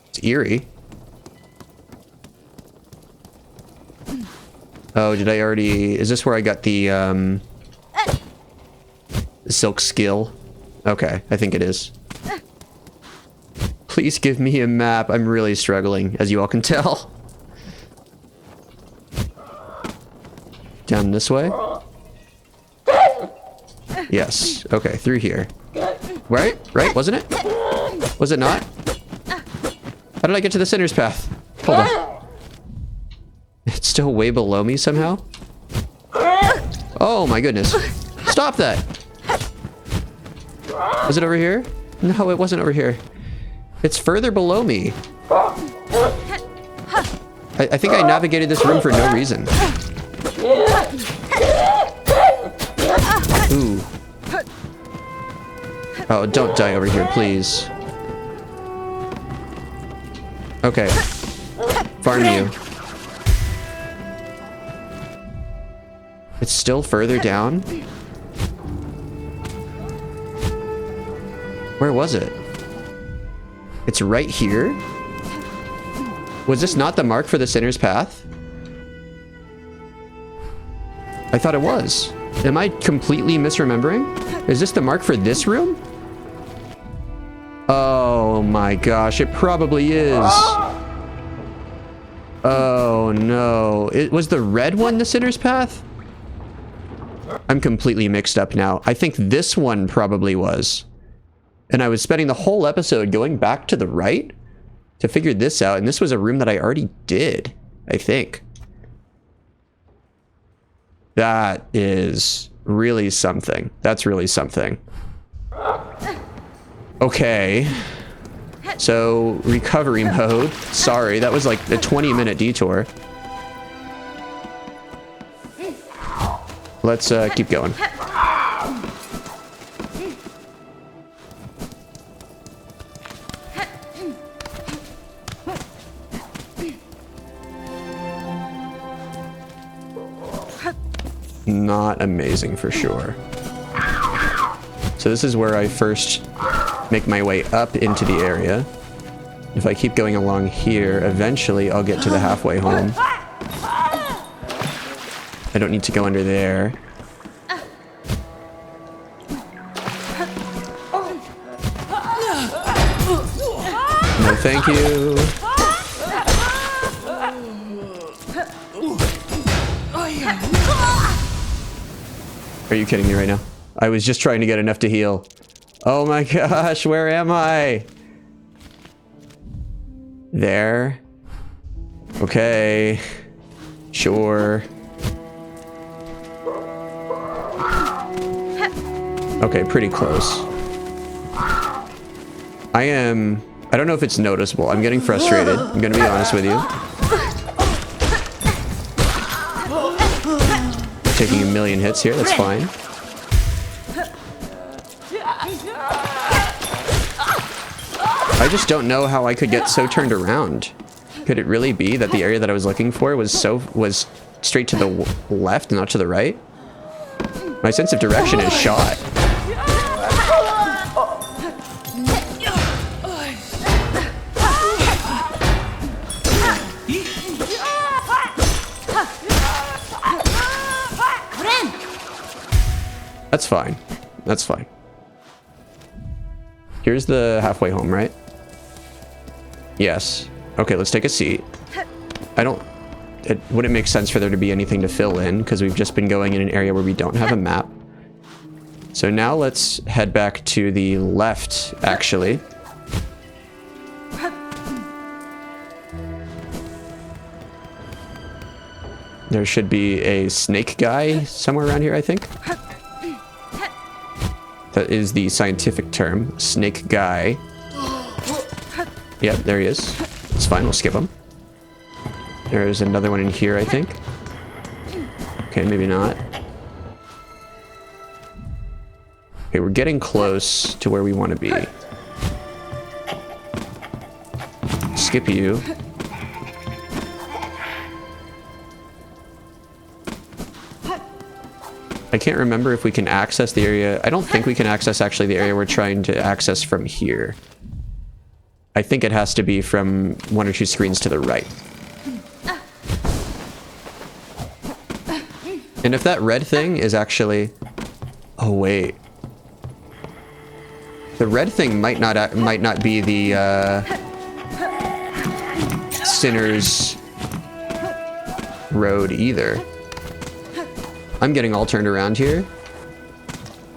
It's eerie. Oh, did I already... Is this where I got the silk skill? Okay, I think it is. Please give me a map. I'm really struggling, as you all can tell. Down this way? Yes. Okay, through here. Right? Right? Wasn't it? Was it not? How did I get to the sinner's path? Hold on. It's still way below me somehow? Oh my goodness. Stop that! Was it over here? No, it wasn't over here. It's further below me. I think I navigated this room for no reason. Ooh. Oh, don't die over here, please. Okay. Farm you. It's still further down? Where was it? It's right here? Was this not the mark for the sinner's path? I thought it was. Am I completely misremembering? Is this the mark for this room? Oh my gosh, it probably is. Oh no. It was the red one the sinner's path? I'm completely mixed up now. I think this one probably was. And I was spending the whole episode going back to the right to figure this out, and this was a room that I already did, I think. That is really something. That's really something. Okay. So, recovery mode. Sorry, that was like a 20-minute detour. Let's keep going. Not amazing for sure. So this is where I first make my way up into the area. If I keep going along here, eventually I'll get to the halfway home. I don't need to go under there. No, thank you. Are you kidding me right now? I was just trying to get enough to heal. Oh my gosh, where am I? There. Okay. Sure. Okay, pretty close. I don't know if it's noticeable. I'm getting frustrated. I'm gonna be honest with you. Taking a million hits here, that's fine. I just don't know how I could get so turned around. Could it really be that the area that I was looking for was straight to the left, not to the right? My sense of direction is shot. That's fine. That's fine. Here's the halfway home, right? Yes. Okay, let's take a seat. It wouldn't make sense for there to be anything to fill in because we've just been going in an area where we don't have a map. So now let's head back to the left, actually. There should be a snake guy somewhere around here, I think. That is the scientific term, snake guy. Yep, there he is. It's fine, we'll skip him. There's another one in here, I think. Okay, maybe not. Okay, we're getting close to where we want to be. Skip you. I can't remember if we can access the area. I don't think we can access actually the area we're trying to access from here. I think it has to be from one or two screens to the right. And if that red thing is actually... Oh, wait. The red thing might not be the Sinner's Road either. I'm getting all turned around here.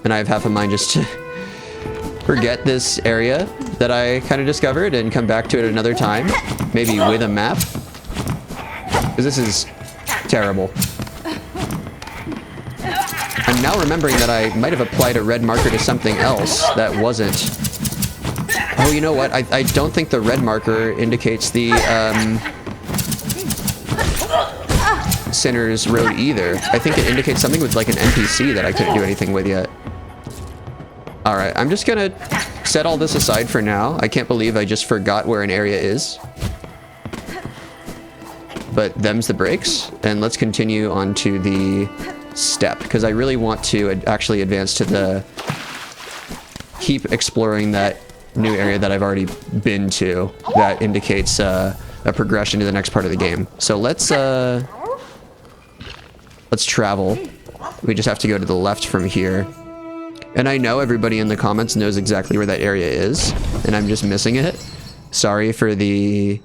And I have half a mind just to forget this area that I kind of discovered and come back to it another time. Maybe with a map. Because this is terrible. I'm now remembering that I might have applied a red marker to something else that wasn't. Oh, you know what? I don't think the red marker indicates the Sinner's Road either. I think it indicates something with like an NPC that I couldn't do anything with yet. Alright, I'm just gonna set all this aside for now. I can't believe I just forgot where an area is. But them's the breaks, and let's continue on to the step, because I really want to actually advance to the... Keep exploring that new area that I've already been to that indicates a progression to the next part of the game. So let's travel. We just have to go to the left from here. And I know everybody in the comments knows exactly where that area is, and I'm just missing it. Sorry for the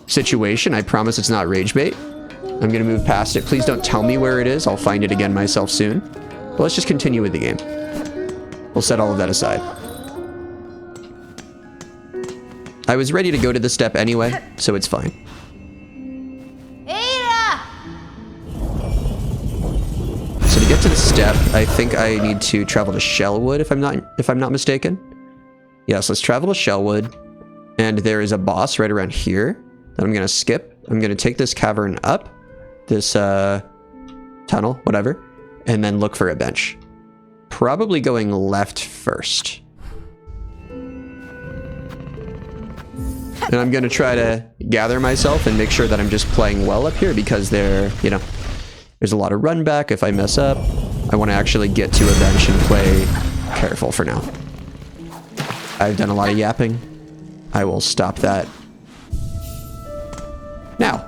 situation. I promise it's not rage bait. I'm gonna move past it. Please don't tell me where it is. I'll find it again myself soon. But let's just continue with the game. We'll set all of that aside. I was ready to go to the step anyway, so it's fine. So to get to the step, I think I need to travel to Shellwood if I'm not mistaken. Yes, let's travel to Shellwood. And there is a boss right around here that I'm gonna skip. I'm gonna take this cavern up, this tunnel, whatever, and then look for a bench. Probably going left first. And I'm gonna try to gather myself and make sure that I'm just playing well up here because there's a lot of run back if I mess up. I want to actually get to a bench and play careful for now. I've done a lot of yapping. I will stop that now.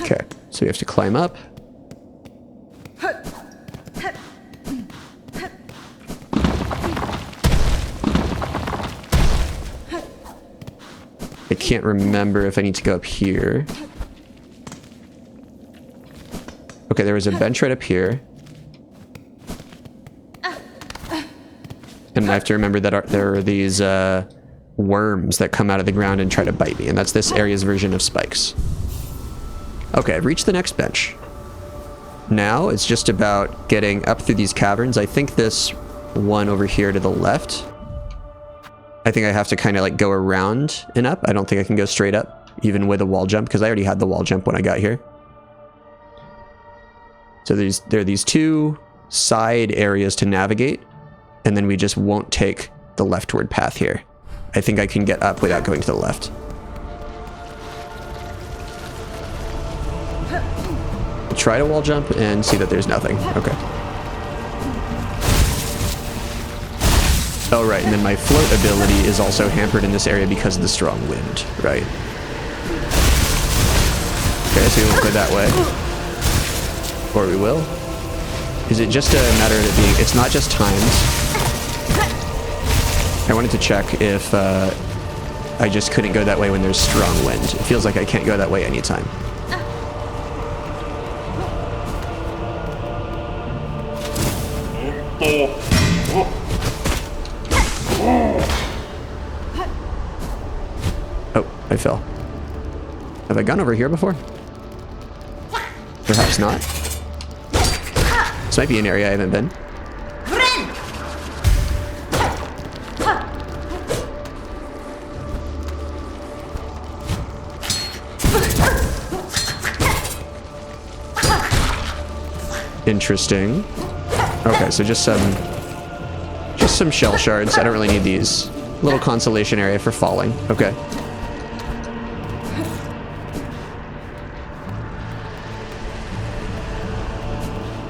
Okay, so we have to climb up. I can't remember if I need to go up here. Okay, there was a bench right up here. And I have to remember that there are these worms that come out of the ground and try to bite me, and that's this area's version of spikes. Okay, I've reached the next bench. Now it's just about getting up through these caverns. I think this one over here to the left, I think I have to kind of like go around and up. I don't think I can go straight up, even with a wall jump, because I already had the wall jump when I got here. So there are these two side areas to navigate, and then we just won't take the leftward path here. I think I can get up without going to the left. Try to wall jump and see that there's nothing. Okay. Oh, right, and then my float ability is also hampered in this area because of the strong wind, right? Okay, so we won't go that way. Or we will. Is it just a matter of it being... It's not just times. I wanted to check if I just couldn't go that way when there's strong wind. It feels like I can't go that way anytime. Oh, I fell. Have I gone over here before? Perhaps not. This might be an area I haven't been. Interesting. Okay, so just some shell shards. I don't really need these. Little consolation area for falling. Okay.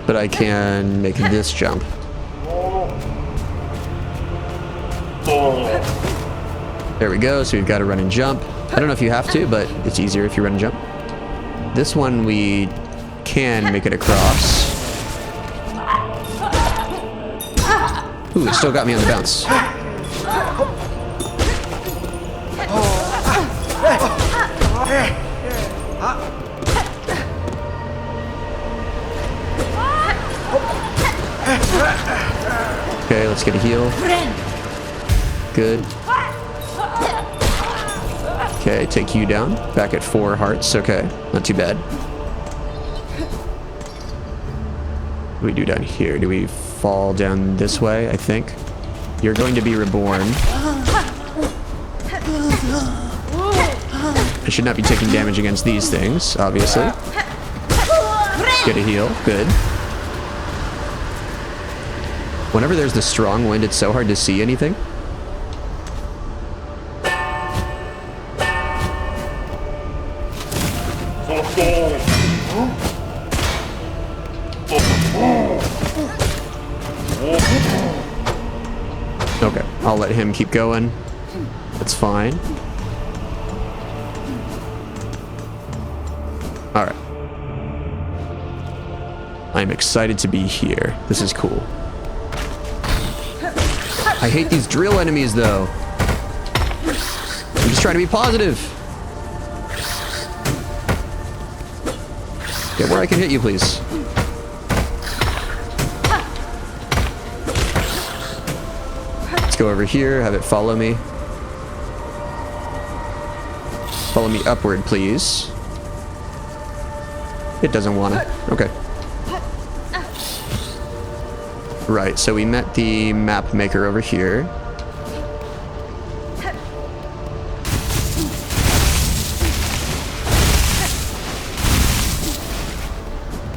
But I can make this jump. There we go. So we've got to run and jump. I don't know if you have to, but it's easier if you run and jump. This one we can make it across. Ooh, it still got me on the bounce. Okay, let's get a heal. Good. Okay, take you down. Back at 4 hearts. Okay, not too bad. What do we do down here? Do we fall down this way, I think? You're going to be reborn. I should not be taking damage against these things, obviously. Get a heal. Good. Whenever there's the strong wind, it's so hard to see anything. Okay, I'll let him keep going. That's fine. Alright. I'm excited to be here. This is cool. I hate these drill enemies, though. I'm just trying to be positive. Get where I can hit you, please. Let's go over here, have it follow me. Follow me upward, please. It doesn't want to. Okay. Right, so we met the map maker over here.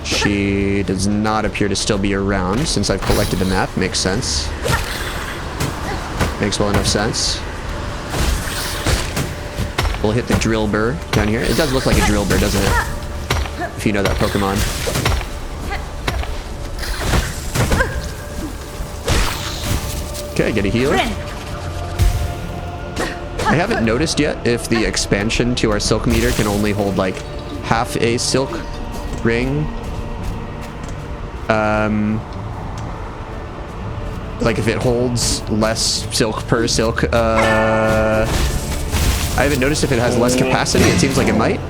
She does not appear to still be around since I've collected the map. Makes sense. Makes well enough sense. We'll hit the drill burr down here. It does look like a drill burr, doesn't it? if you know that Pokemon. Okay, get a healer. I haven't noticed yet if the expansion to our silk meter can only hold like half a silk ring. Like if it holds less silk per silk. I haven't noticed if it has less capacity. It seems like it might.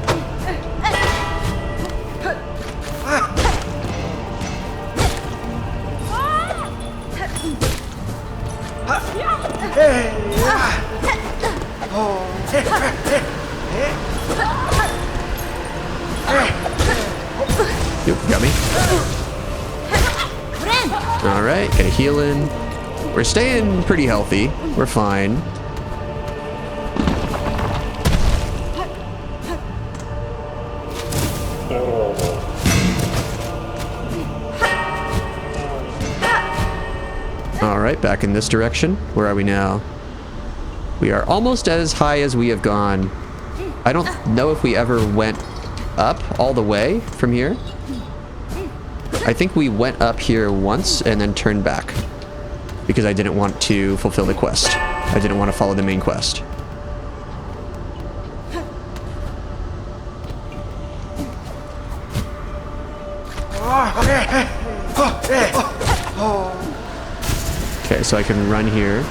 Yep, got me. Alright, get a healing. We're staying pretty healthy. We're fine. Alright, back in this direction. Where are we now? We are almost as high as we have gone. I don't know if we ever went up all the way from here. I think we went up here once and then turned back because I didn't want to fulfill the quest. I didn't want to follow the main quest. Okay, so I can run here.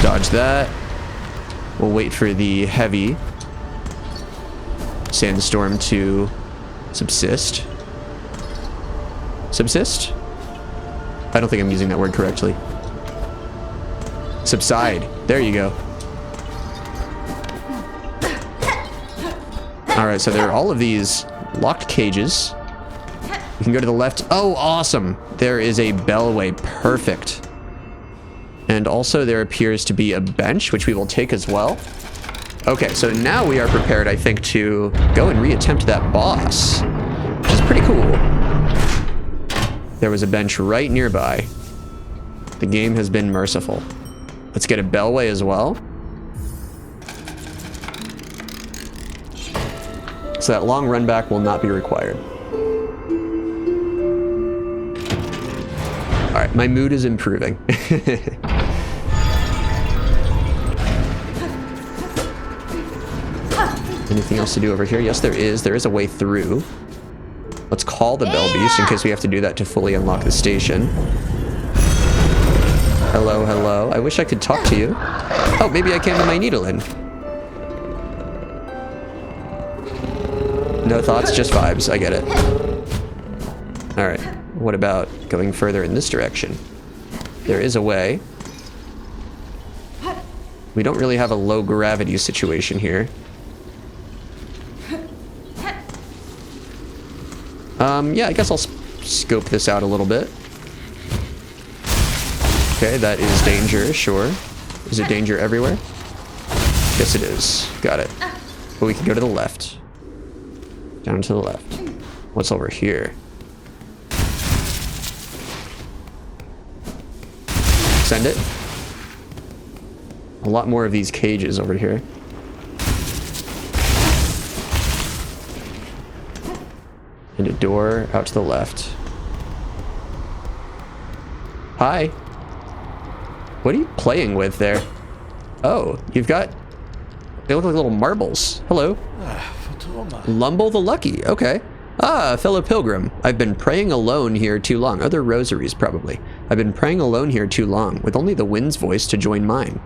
Dodge that. We'll wait for the heavy sandstorm to subsist. Subsist? I don't think I'm using that word correctly. Subside. There you go. Alright, so there are all of these locked cages. We can go to the left. Oh, awesome! There is a bellway. Perfect. And also there appears to be a bench, which we will take as well. Okay, so now we are prepared, I think, to go and reattempt that boss, which is pretty cool. There was a bench right nearby. The game has been merciful. Let's get a bellway as well. So that long run back will not be required. All right, my mood is improving. Anything else to do over here? Yes, there is. There is a way through. Let's call the Bell Beast in case we have to do that to fully unlock the station. Hello, hello. I wish I could talk to you. Oh, maybe I can with my needle in. No thoughts, just vibes. I get it. Alright. What about going further in this direction? There is a way. We don't really have a low gravity situation here. Yeah, I guess I'll scope this out a little bit. Okay, that is danger, sure. Is it danger everywhere? Yes, it is. Got it. But we can go to the left. Down to the left. What's over here? Send it. A lot more of these cages over here. And a door out to the left. Hi. What are you playing with there? Oh, you've got... They look like little marbles. Hello. Lumble the Lucky. Okay. Ah, fellow pilgrim. I've been praying alone here too long. Other rosaries, probably. I've been praying alone here too long, with only the wind's voice to join mine.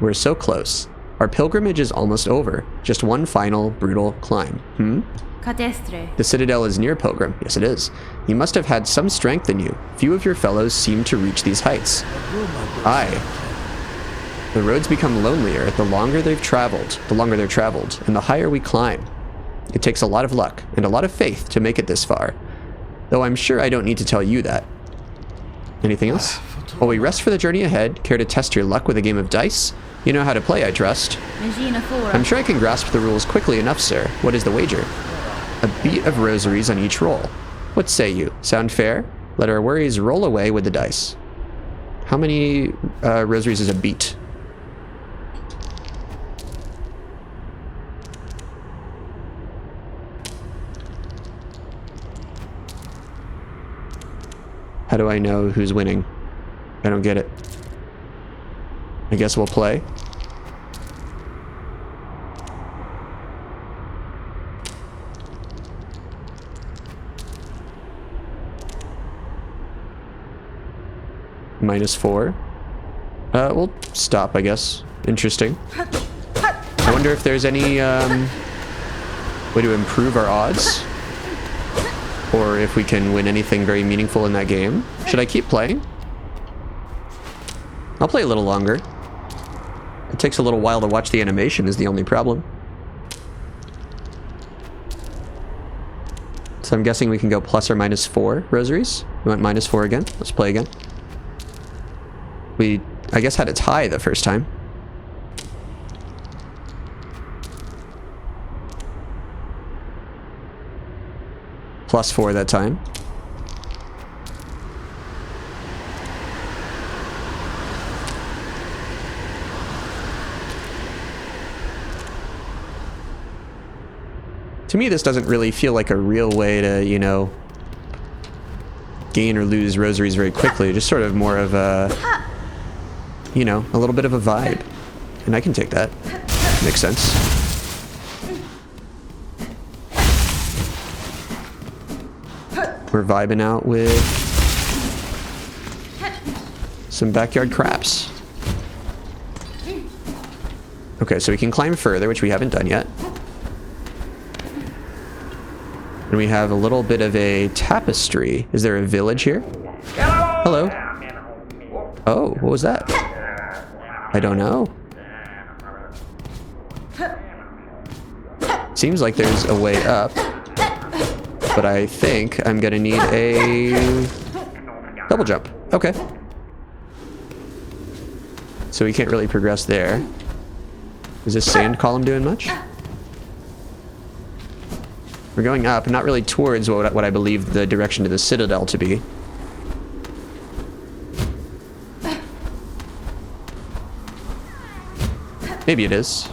We're so close. Our pilgrimage is almost over. Just one final, brutal climb. The citadel is near, pilgrim. Yes, it is. You must have had some strength in you. Few of your fellows seem to reach these heights. Aye. The roads become lonelier the longer they're traveled, and the higher we climb. It takes a lot of luck and a lot of faith to make it this far. Though I'm sure I don't need to tell you that. Anything else? While we rest for the journey ahead, care to test your luck with a game of dice? You know how to play, I trust. I'm sure I can grasp the rules quickly enough, sir. What is the wager? A beat of rosaries on each roll. What say you? Sound fair? Let our worries roll away with the dice. How many rosaries is a beat? How do I know who's winning? I don't get it. I guess we'll play. -4. We'll stop, I guess. Interesting. I wonder if there's any way to improve our odds, or if we can win anything very meaningful in that game. Should I keep playing? I'll play a little longer. It takes a little while to watch the animation is the only problem. So I'm guessing we can go plus or -4 rosaries. We went -4 again. Let's play again. We, I guess, had a tie the first time. +4 that time. To me, this doesn't really feel like a real way to, you know, gain or lose rosaries very quickly. Just sort of more of a, you know, a little bit of a vibe. And I can take that. Makes sense. We're vibing out with some backyard craps. Okay, so we can climb further, which we haven't done yet. And we have a little bit of a tapestry. Is there a village here? Hello. Oh, what was that? I don't know. Seems like there's a way up. But I think I'm gonna need a double jump. Okay. So we can't really progress there. Is this sand column doing much? We're going up, not really towards what I believe the direction to the citadel to be. Maybe it is.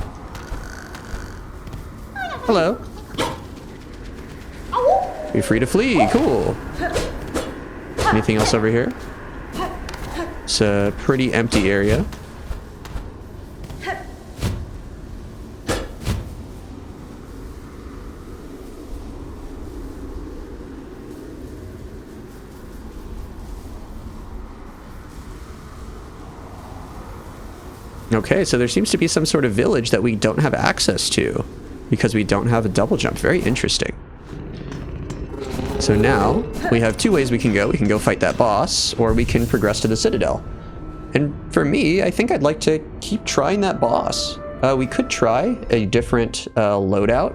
Hello. Be free to flee. Cool. Anything else over here? It's a pretty empty area. Okay, so there seems to be some sort of village that we don't have access to because we don't have a double jump. Very interesting. So now we have two ways we can go. We can go fight that boss, or we can progress to the citadel. And for me, I think I'd like to keep trying that boss. We could try a different loadout.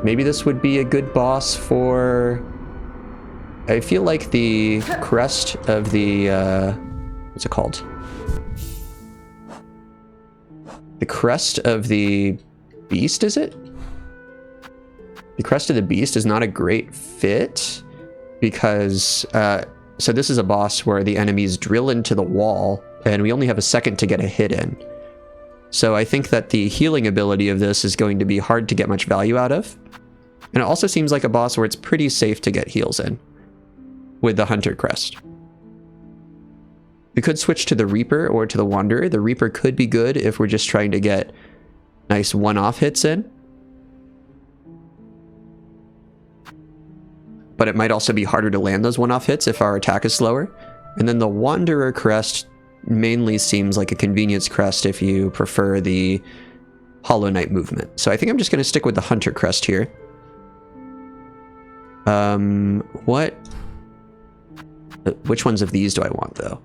Maybe this would be a good boss for... I feel like the crest of the... what's it called? The crest of the beast, is it? The crest of the beast is not a great fit because, so this is a boss where the enemies drill into the wall and we only have a second to get a hit in. So I think that the healing ability of this is going to be hard to get much value out of. And it also seems like a boss where it's pretty safe to get heals in with the Hunter crest. We could switch to the Reaper or to the Wanderer. The Reaper could be good if we're just trying to get nice one-off hits in. But it might also be harder to land those one-off hits if our attack is slower. And then the Wanderer crest mainly seems like a convenience crest if you prefer the Hollow Knight movement. So I think I'm just going to stick with the Hunter crest here. Which ones of these do I want, though?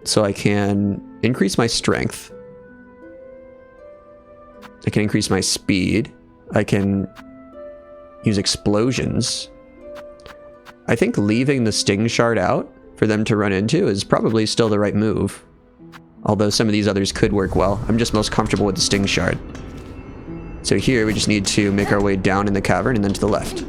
So I can increase my strength. I can increase my speed. I can use explosions. I think leaving the Sting Shard out for them to run into is probably still the right move. Although some of these others could work well. I'm just most comfortable with the Sting Shard. So here we just need to make our way down in the cavern and then to the left.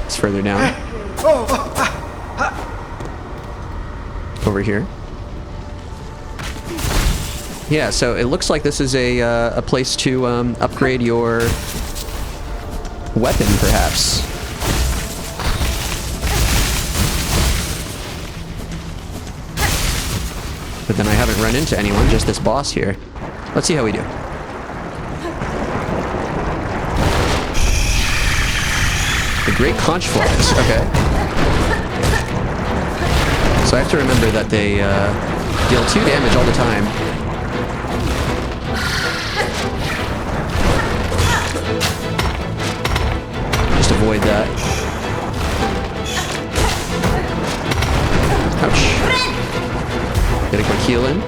It's further down. Over here. Yeah, so it looks like this is a place to upgrade your weapon, perhaps. But then I haven't run into anyone, just this boss here. Let's see how we do. The Great Conch Flies, okay. So I have to remember that they deal 2 damage all the time. Just avoid that. Ouch. Get a quick heal in.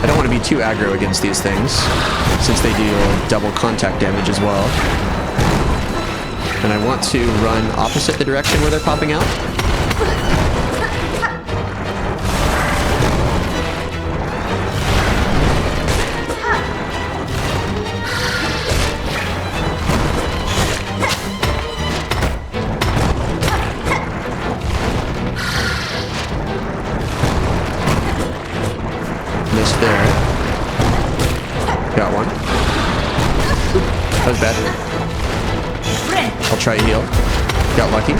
I don't want to be too aggro against these things, since they deal double contact damage as well. And I want to run opposite the direction where they're popping out. Missed there. Got one. Oop, that was bad. I'll try a heal. Got lucky.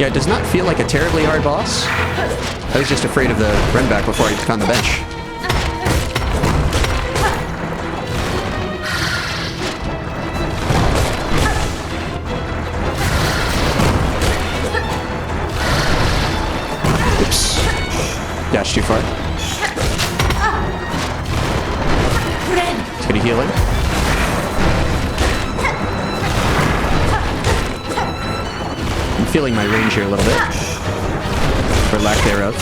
Yeah, it does not feel like a terribly hard boss. I was just afraid of the run back before I found the bench. Oops. Dash too far. Let's get a heal in. I'm feeling my range here a little bit. Or lack thereof.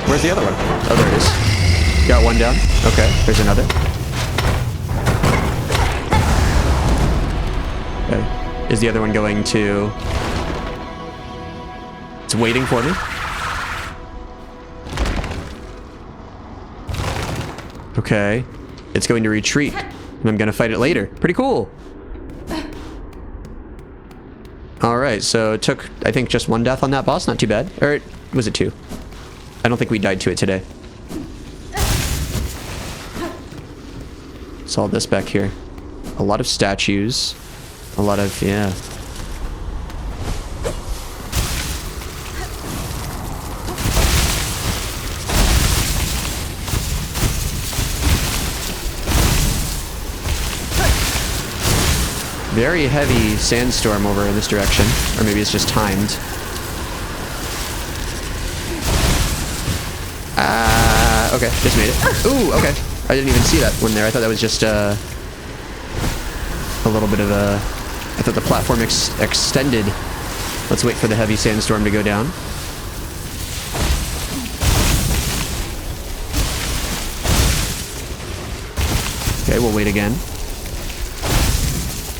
Where's the other one? Oh, there it is. Got one down. Okay, there's another. Okay. Is the other one going to... It's waiting for me. Okay. It's going to retreat. And I'm going to fight it later. Pretty cool. Alright, so it took, I think, just 1 death on that boss. Not too bad. Or was it 2? I don't think we died to it today. It's all this back here. A lot of statues. A lot of, yeah. Very heavy sandstorm over in this direction. Or maybe it's just timed. Okay, just made it. Ooh, okay. I didn't even see that one there. I thought that was just a little bit of a... I thought the platform extended. Let's wait for the heavy sandstorm to go down. Okay, we'll wait again.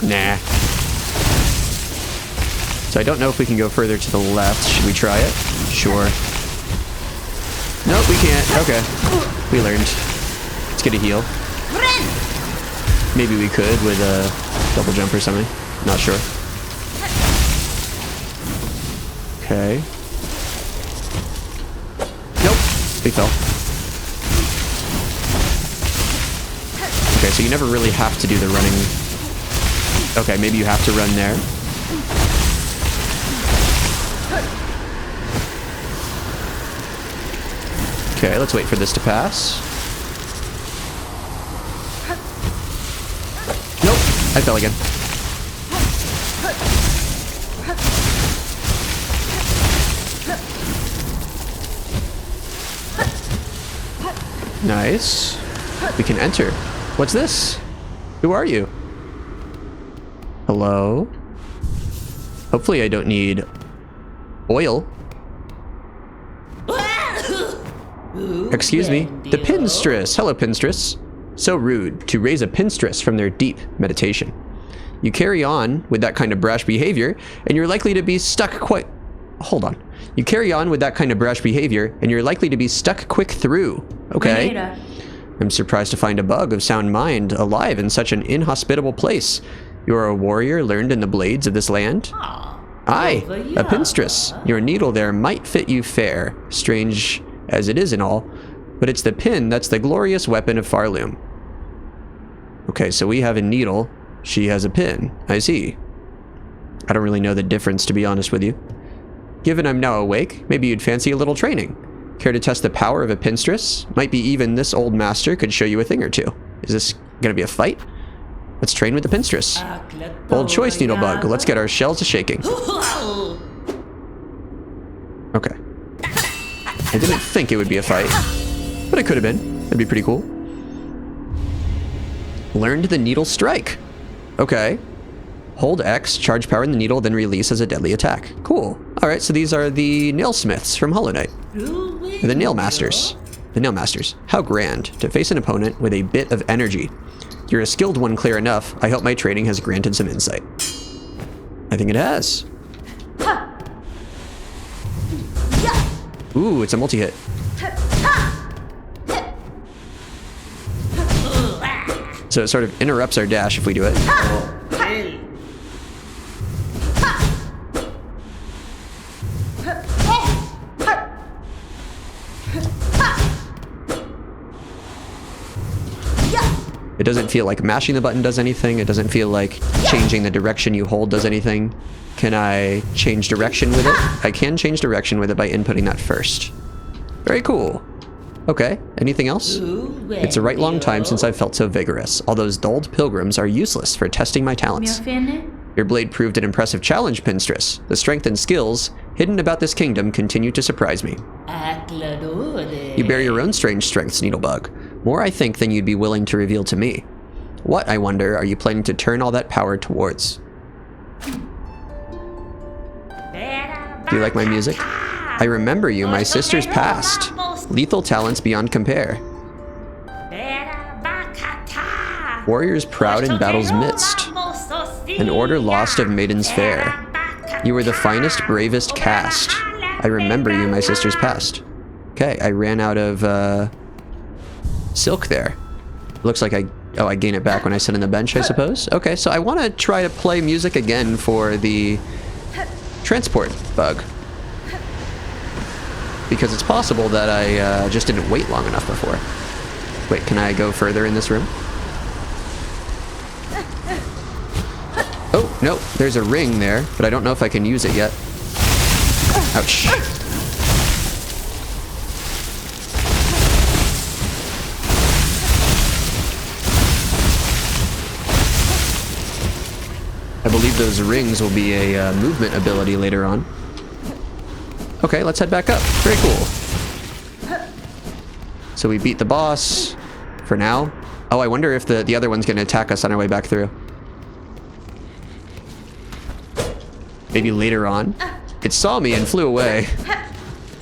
Nah. So I don't know if we can go further to the left. Should we try it? Sure. Nope, we can't. Okay. We learned. Let's get a heal. Maybe we could with a double jump or something. Not sure. Okay. Nope. We fell. Okay, so you never really have to do the running. Okay, maybe you have to run there. Okay, let's wait for this to pass. Nope, I fell again. Nice. We can enter. What's this? Who are you? Hello? Hopefully I don't need oil. Excuse me. The Pinstress. Hello, Pinstress. So rude to raise a Pinstress from their deep meditation. You carry on with that kind of brash behavior, and you're likely to be stuck quite... Hold on. You carry on with that kind of brash behavior, and you're likely to be stuck quick through. Okay. I'm surprised to find a bug of sound mind alive in such an inhospitable place. You're a warrior learned in the blades of this land? Aye, a Pinstress. Your needle there might fit you fair, strange as it is and all, but it's the pin that's the glorious weapon of Farloom. Okay, so we have a needle. She has a pin. I see. I don't really know the difference, to be honest with you. Given I'm now awake, maybe you'd fancy a little training. Care to test the power of a Pinstress? Might be even this old master could show you a thing or two. Is this gonna be a fight? Let's train with the Pinstress. Bold choice, Needlebug. Let's get our shells a-shaking. Okay. I didn't think it would be a fight, but it could have been. That'd be pretty cool. Learned the Needle Strike. Okay. Hold X, charge power in the needle, then release as a deadly attack. Cool. Alright, so these are the Nailsmiths from Hollow Knight. The Nail Masters. The Nail Masters. How grand to face an opponent with a bit of energy. You're a skilled one, clear enough. I hope my training has granted some insight. I think it has. Ooh, it's a multi-hit. So it sort of interrupts our dash if we do it. It doesn't feel like mashing the button does anything. It doesn't feel like changing the direction you hold does anything. Can I change direction with it? I can change direction with it by inputting that first. Very cool. Okay, anything else? It's a right long time since I've felt so vigorous. All those dulled pilgrims are useless for testing my talents. Your blade proved an impressive challenge, Pinstress. The strength and skills hidden about this kingdom continue to surprise me. You bear your own strange strengths, Needlebug. More, I think, than you'd be willing to reveal to me. What, I wonder, are you planning to turn all that power towards? Do you like my music? I remember you, my sister's past. Lethal talents beyond compare. Warriors proud in battle's midst. An order lost of maidens fair. You were the finest, bravest cast. I remember you, my sister's past. Okay, I ran out of, silk there. Looks like I gain it back when I sit on the bench, I suppose. Okay, so I want to try to play music again for the transport bug. Because it's possible that I just didn't wait long enough before. Wait, can I go further in this room? Oh, no, there's a ring there, but I don't know if I can use it yet. Ouch. I believe those rings will be a movement ability later on. Okay, let's head back up. Very cool. So we beat the boss for now. Oh, I wonder if the other one's going to attack us on our way back through. Maybe later on. It saw me and flew away.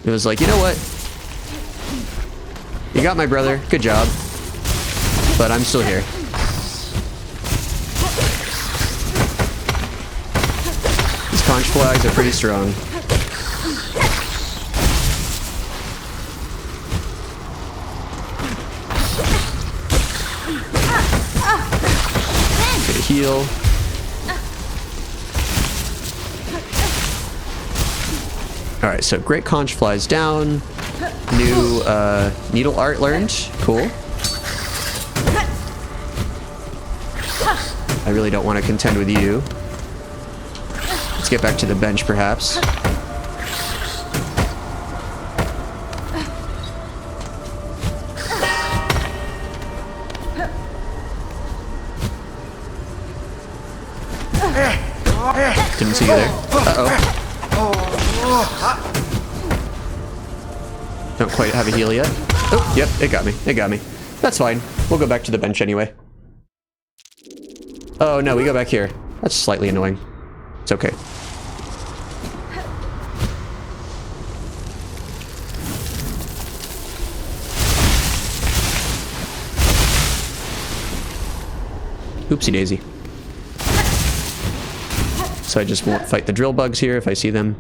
It was like, you know what? You got my brother. Good job. But I'm still here. These conch flags are pretty strong. Get a heal. Alright, so great conch flies down. New needle art learned. Cool. I really don't want to contend with you. Let's get back to the bench, perhaps. Didn't see you there. Uh-oh. Don't quite have a heal yet. Oh, yep, it got me. It got me. That's fine. We'll go back to the bench anyway. Oh, no, we go back here. That's slightly annoying. It's okay. Oopsie daisy. So I just won't fight the drill bugs here if I see them.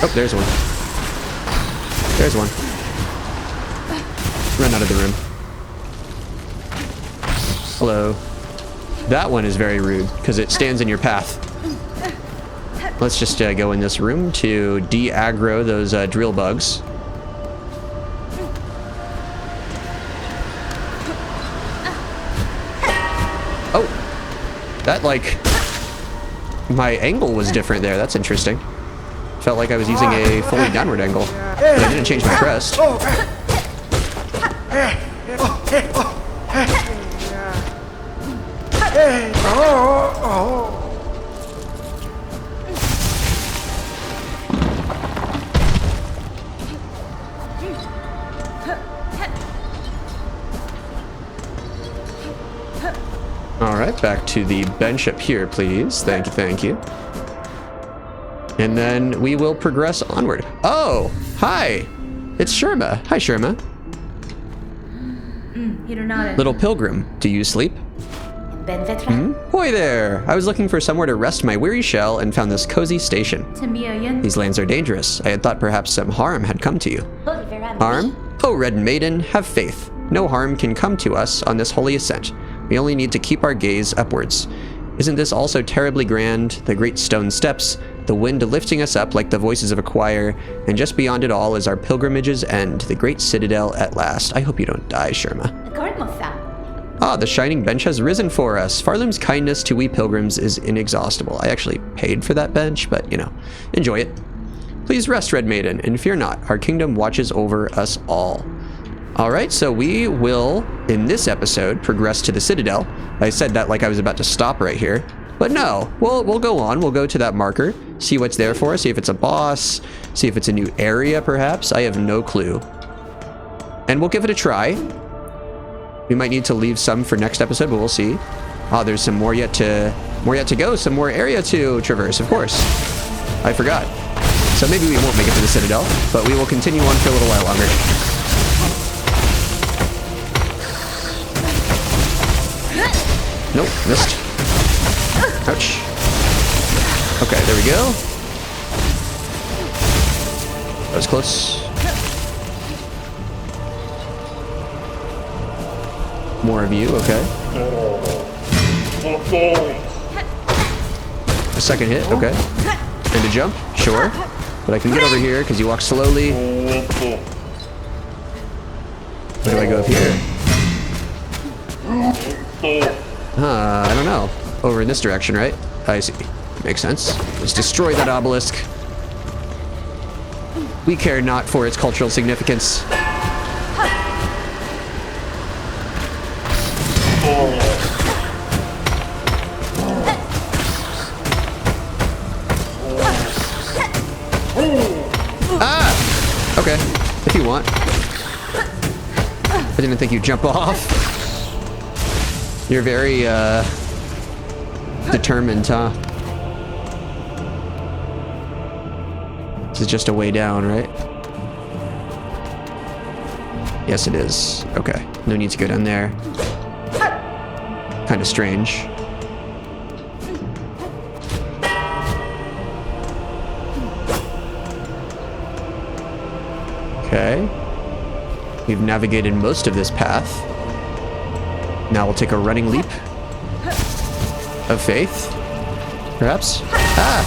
Oh, there's one. There's one. Run out of the room. Hello. That one is very rude, because it stands in your path. Let's just go in this room to de-aggro those drill bugs. Oh! That, like... My angle was different there. That's interesting. Felt like I was using a fully downward angle. But I didn't change my crest. Alright, back to the bench up here, please. Thank you, thank you. And then we will progress onward. Oh, hi. It's Sherma. Hi, Sherma. Little pilgrim, do you sleep? Hoy there! I was looking for somewhere to rest my weary shell and found this cozy station. These lands are dangerous. I had thought perhaps some harm had come to you. Harm? Oh, Red Maiden, have faith. No harm can come to us on this holy ascent. We only need to keep our gaze upwards. Isn't this also terribly grand? The great stone steps, the wind lifting us up like the voices of a choir, and just beyond it all is our pilgrimage's end, the great citadel at last. I hope you don't die, Sherma. Ah, the shining bench has risen for us. Farloom's kindness to we pilgrims is inexhaustible. I actually paid for that bench, but, you know, enjoy it. Please rest, Red Maiden, and fear not. Our kingdom watches over us all. Alright, so we will, in this episode, progress to the Citadel. I said that like I was about to stop right here. But no, we'll go on. We'll go to that marker, see what's there for us, see if it's a boss, see if it's a new area, perhaps. I have no clue. And we'll give it a try. We might need to leave some for next episode, but we'll see. Oh, there's some more yet to go, some more area to traverse, of course. I forgot. So maybe we won't make it to the Citadel, but we will continue on for a little while longer. Nope, missed. Ouch. Okay, there we go. That was close. More of you, okay. A second hit, okay. And a jump, sure. But I can get over here because you walk slowly. Where do I go up here? I don't know. Over in this direction, right? I see. Makes sense. Let's destroy that obelisk. We care not for its cultural significance. Ah! Okay. If you want. I didn't think you'd jump off. You're very, determined, huh? This is just a way down, right? Yes, it is. Okay. No need to go down there. Kind of strange. Okay. We've navigated most of this path. Now we'll take a running leap of faith, perhaps. Ah!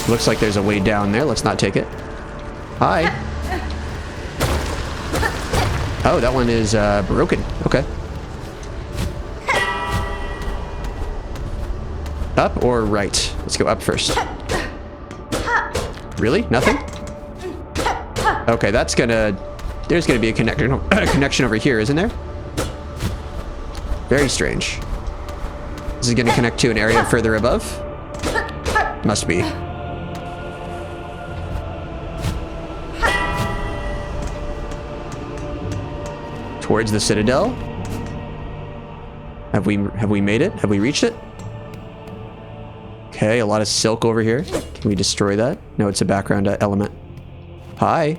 Looks like there's a way down there. Let's not take it. Hi. Oh, that one is broken. Okay. Up or right? Let's go up first. Really? Nothing? Okay, that's gonna... There's gonna be a connection over here, isn't there? Very strange. Is it gonna connect to an area further above? Must be. Towards the Citadel? Have we made it? Have we reached it? Okay, a lot of silk over here. Can we destroy that? No, it's a background element. Hi.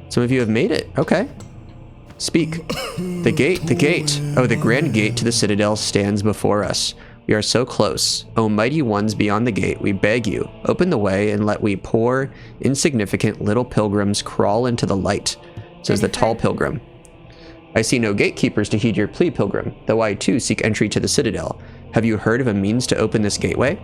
Some of you have made it. Okay. Speak. The gate, the gate. Oh, the grand gate to the Citadel stands before us. We are so close. O mighty ones beyond the gate, we beg you, open the way and let we poor, insignificant little pilgrims crawl into the light, says the tall pilgrim. I see no gatekeepers to heed your plea, pilgrim, though I too seek entry to the Citadel. Have you heard of a means to open this gateway?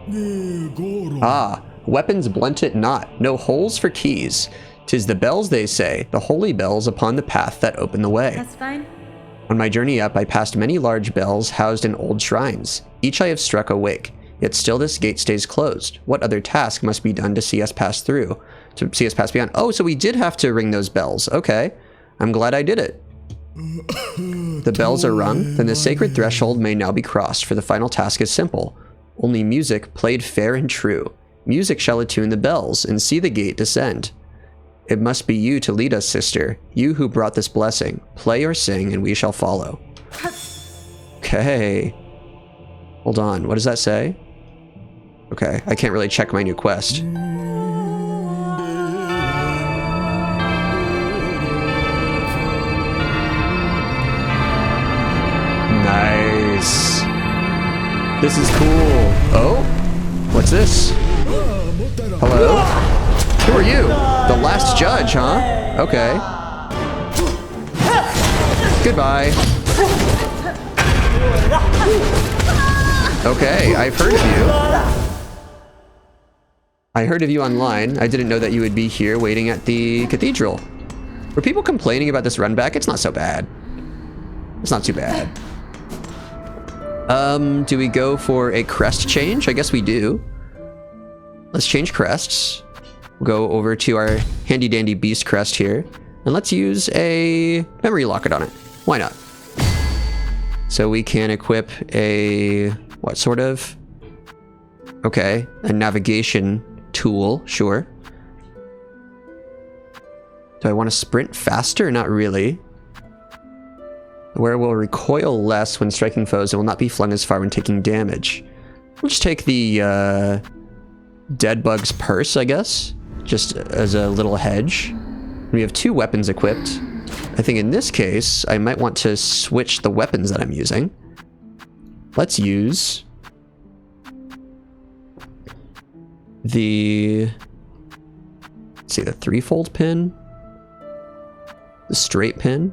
Ah, weapons blunt it not, no holes for keys. 'Tis the bells, they say, the holy bells upon the path that open the way. That's fine. On my journey up, I passed many large bells housed in old shrines. Each I have struck awake, yet still this gate stays closed. What other task must be done to see us pass through? To see us pass beyond? Oh, so we did have to ring those bells. Okay. I'm glad I did it. The bells are rung, then the sacred threshold may now be crossed, for the final task is simple. Only music played fair and true. Music shall attune the bells, and see the gate descend. It must be you to lead us, sister, you who brought this blessing. Play or sing, and we shall follow. Okay. Hold on, what does that say? Okay, I can't really check my new quest. Nice. This is cool. Oh? What's this? Hello? Who are you? The last judge, huh? Okay. Goodbye. Okay, I've heard of you. I heard of you online. I didn't know that you would be here waiting at the cathedral. Were people complaining about this run back? It's not so bad. It's not too bad. Do we go for a crest change? I guess we do. Let's change crests. We'll go over to our handy dandy beast crest here. And let's use a memory locket on it. Why not? So we can equip a... what sort of? Okay, a navigation tool, sure. Do I want to sprint faster? Not really. Where will recoil less when striking foes and will not be flung as far when taking damage. We'll just take the Dead Bug's Purse, I guess, just as a little hedge. We have 2 weapons equipped. I think in this case, I might want to switch the weapons that I'm using. Let's use the, let's see, the 3-fold pin, the straight pin.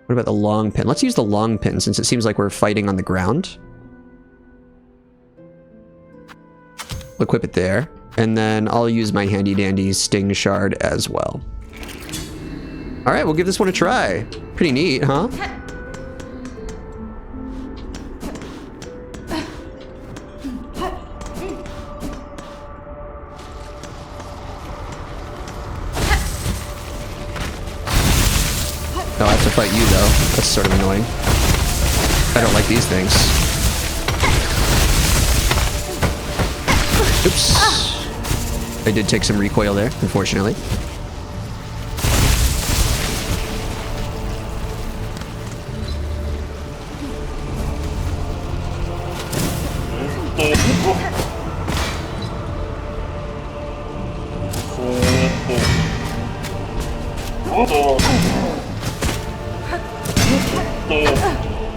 What about the long pin? Let's use the long pin since it seems like we're fighting on the ground. We'll equip it there. And then I'll use my handy dandy sting shard as well. All right, we'll give this one a try. Pretty neat, huh? Oh, I have to fight you, though. That's sort of annoying. I don't like these things. Oops. I did take some recoil there, unfortunately.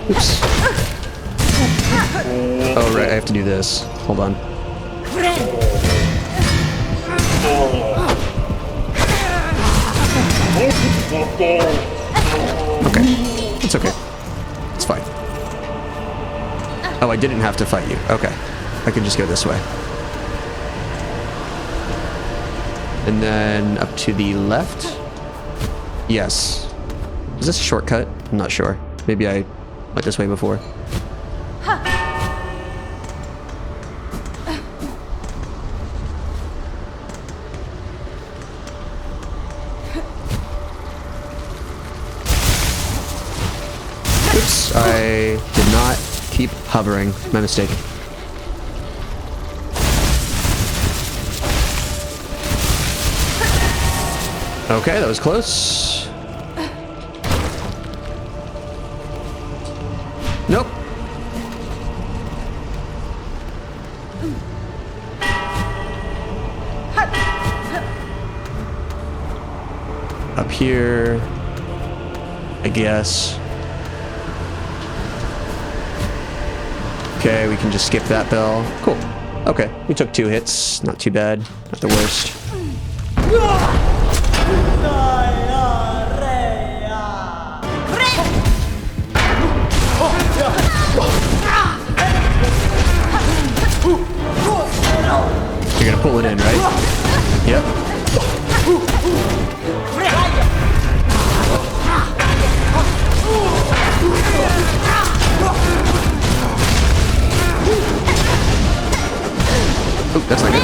Oops. Oh, right, I have to do this. Hold on. Okay. It's okay. It's fine. Oh, I didn't have to fight you. Okay. I can just go this way. And then up to the left. Yes. Is this a shortcut? I'm not sure. Maybe I went this way before. keep hovering. My mistake. Okay, that was close. Nope. Up here, I guess. Okay, we can just skip that bell. Cool. Okay, we took 2 hits. Not too bad. Not the worst. You're gonna pull it in, right? Yep. Oh, that's not good.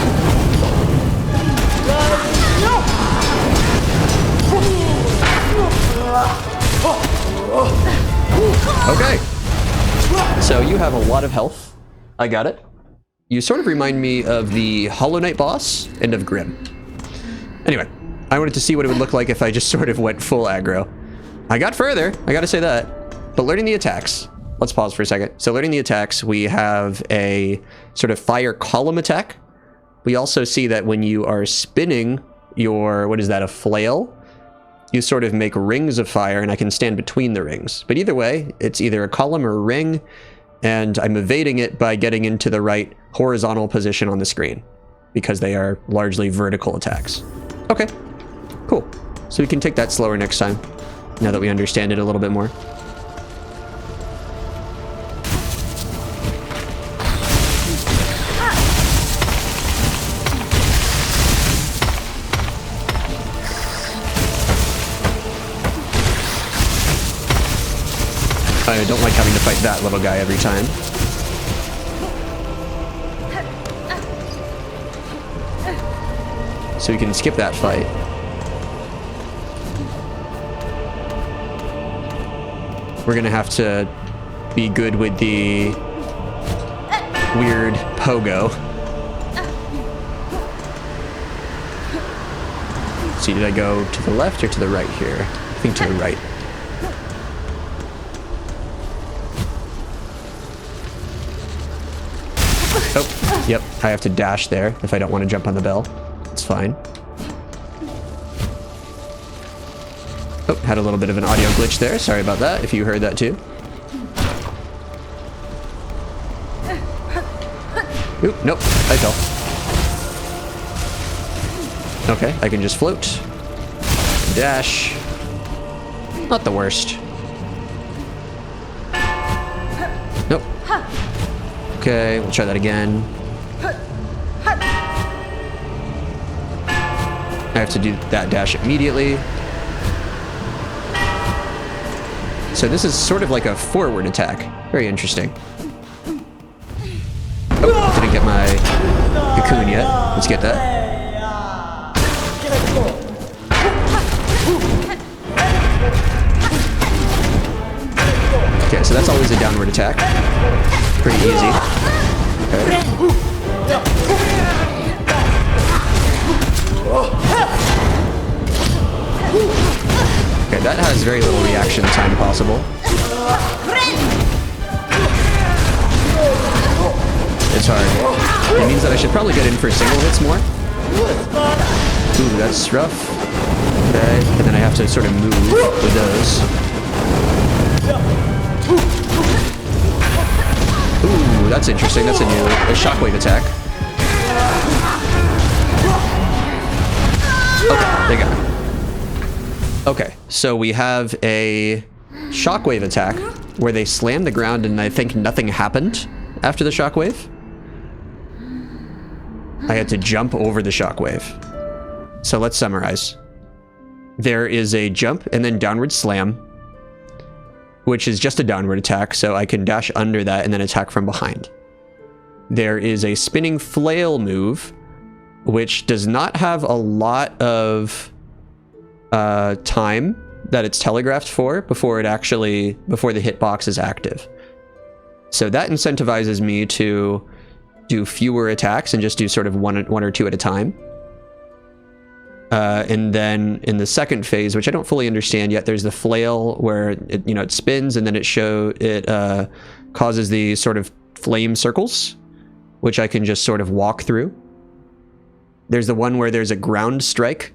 Okay. So you have a lot of health. I got it. You sort of remind me of the Hollow Knight boss and of Grim. Anyway, I wanted to see what it would look like if I just sort of went full aggro. I got further, I gotta say that. But learning the attacks. Let's pause for a second. So learning the attacks, we have a sort of fire column attack. We also see that when you are spinning your, what is that, a flail? You sort of make rings of fire, and I can stand between the rings. But either way, it's either a column or a ring, and I'm evading it by getting into the right horizontal position on the screen, because they are largely vertical attacks. Okay, cool. So we can take that slower next time, now that we understand it a little bit more. I don't like having to fight that little guy every time. So we can skip that fight. We're gonna have to be good with the weird pogo. Let's see, did I go to the left or to the right here? I think to the right. Oh, yep, I have to dash there if I don't want to jump on the bell. It's fine. Oh, had a little bit of an audio glitch there. Sorry about that, if you heard that too. Oop, nope, I fell. Okay, I can just float. Dash. Not the worst. Nope. Okay, we'll try that again. I have to do that dash immediately. So this is sort of like a forward attack. Very interesting. Oh, didn't get my cocoon yet. Let's get that. Okay, so that's always a downward attack. Pretty easy. Okay. Okay, that has very little reaction time possible. It's hard. It means that I should probably get in for single hits more. Ooh, that's rough. Okay, and then I have to sort of move with those. Ooh, that's interesting. That's a shockwave attack. Okay, there you go. Okay, so we have a shockwave attack where they slam the ground and I think nothing happened after the shockwave. I had to jump over the shockwave. So let's summarize. There is a jump and then downward slam, which is just a downward attack, so I can dash under that and then attack from behind. There is a spinning flail move, which does not have a lot of time that it's telegraphed for before the hitbox is active. So that incentivizes me to do fewer attacks and just do sort of one or two at a time. And then in the second phase, which I don't fully understand yet, there's the flail where it spins and then it causes these sort of flame circles, which I can just sort of walk through. There's the one where there's a ground strike,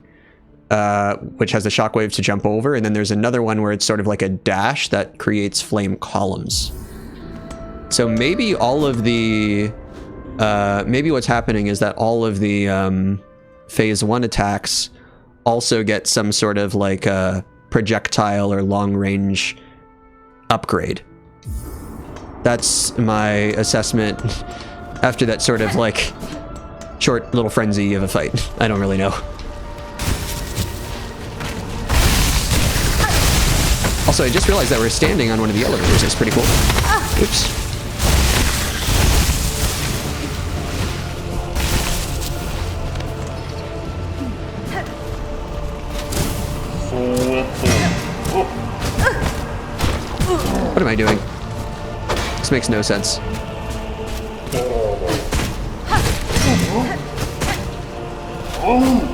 which has the shockwave to jump over, and then there's another one where it's sort of like a dash that creates flame columns. So maybe all of the maybe what's happening is that all of the phase 1 attacks also get some sort of like a projectile or long range upgrade. That's my assessment after that sort of like short little frenzy of a fight. I don't really know. Also, I just realized that we're standing on one of the elevators. It's pretty cool. Oops. What am I doing? This makes no sense. Oh.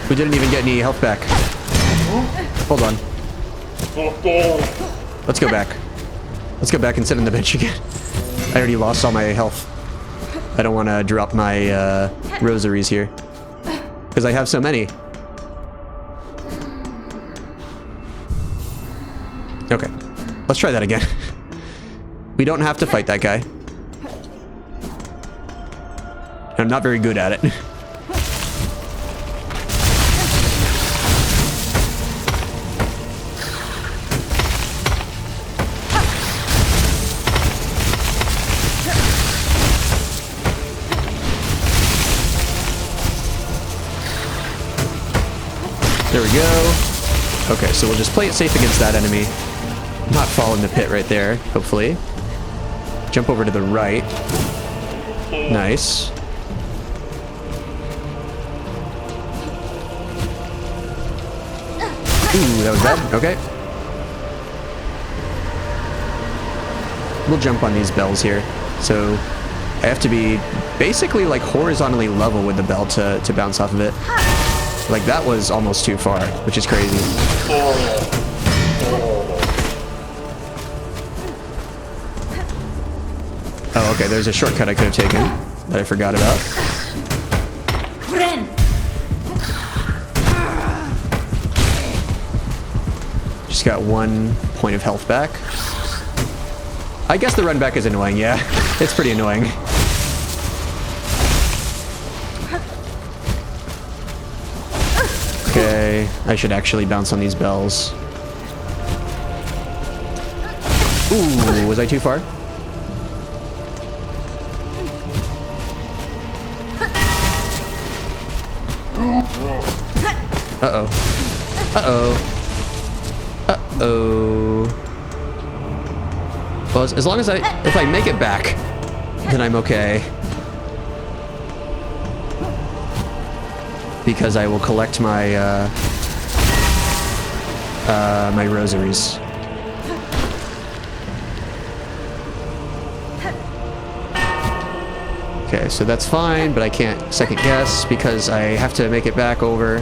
We didn't even get any health back. Hold on. Let's go back. Let's go back and sit on the bench again. I already lost all my health. I don't want to drop my rosaries here, because I have so many. Okay, let's try that again. We don't have to fight that guy. I'm not very good at it. There we go. Okay, so we'll just play it safe against that enemy. Not fall in the pit right there, hopefully. Jump over to the right. Nice. Ooh, that was bad. Okay. We'll jump on these bells here. So I have to be basically like horizontally level with the bell to bounce off of it. Like that was almost too far, which is crazy. Oh, okay, there's a shortcut I could have taken that I forgot about. Just got 1 point of health back. I guess the run back is annoying, yeah. It's pretty annoying. Okay, I should actually bounce on these bells. Ooh, was I too far? Uh-oh. Uh-oh. Uh-oh. Well, as long as if I make it back, then I'm okay. Because I will collect my, my rosaries. Okay, so that's fine, but I can't second guess because I have to make it back over.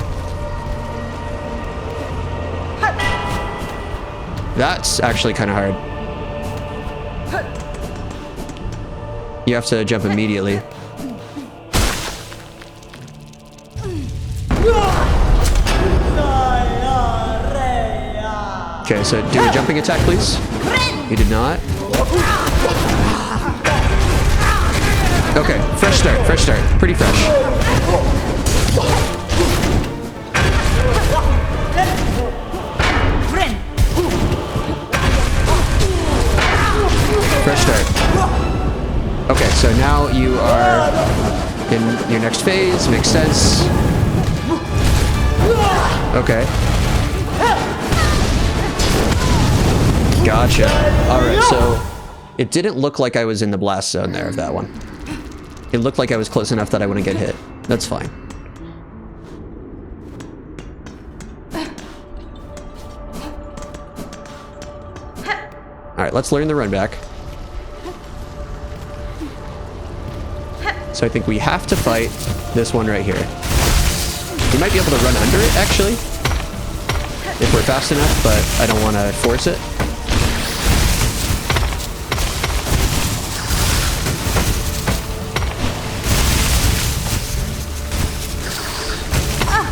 That's actually kind of hard. You have to jump immediately. Okay, so do a jumping attack, please. You did not. Okay, fresh start, pretty fresh. Fresh start. Okay, so now you are in your next phase, makes sense. Okay. Gotcha. Alright, so it didn't look like I was in the blast zone there of that one. It looked like I was close enough that I wouldn't get hit. That's fine. Alright, let's learn the run back. So I think we have to fight this one right here. We might be able to run under it, actually, if we're fast enough, but I don't want to force it.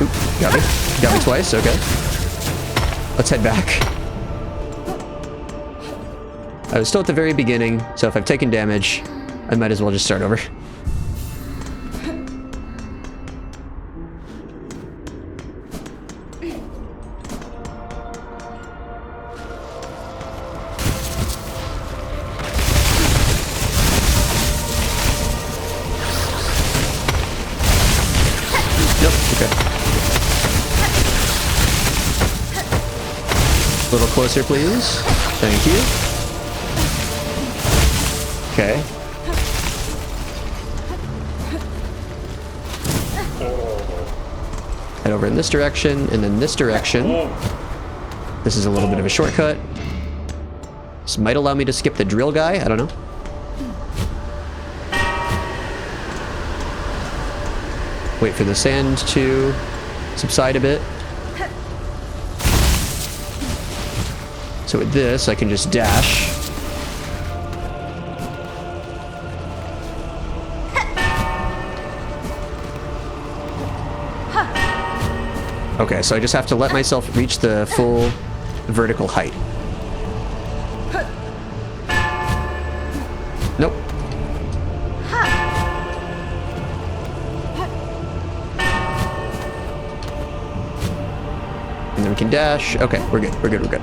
Oop, got me. Got me twice, okay. Let's head back. I was still at the very beginning, so if I've taken damage, I might as well just start over. A little closer, please. Thank you. Okay. Head over in this direction, and then this direction. This is a little bit of a shortcut. This might allow me to skip the drill guy. I don't know. Wait for the sand to subside a bit. So with this, I can just dash. Okay, so I just have to let myself reach the full vertical height. Nope. And then we can dash. Okay, we're good, we're good, we're good.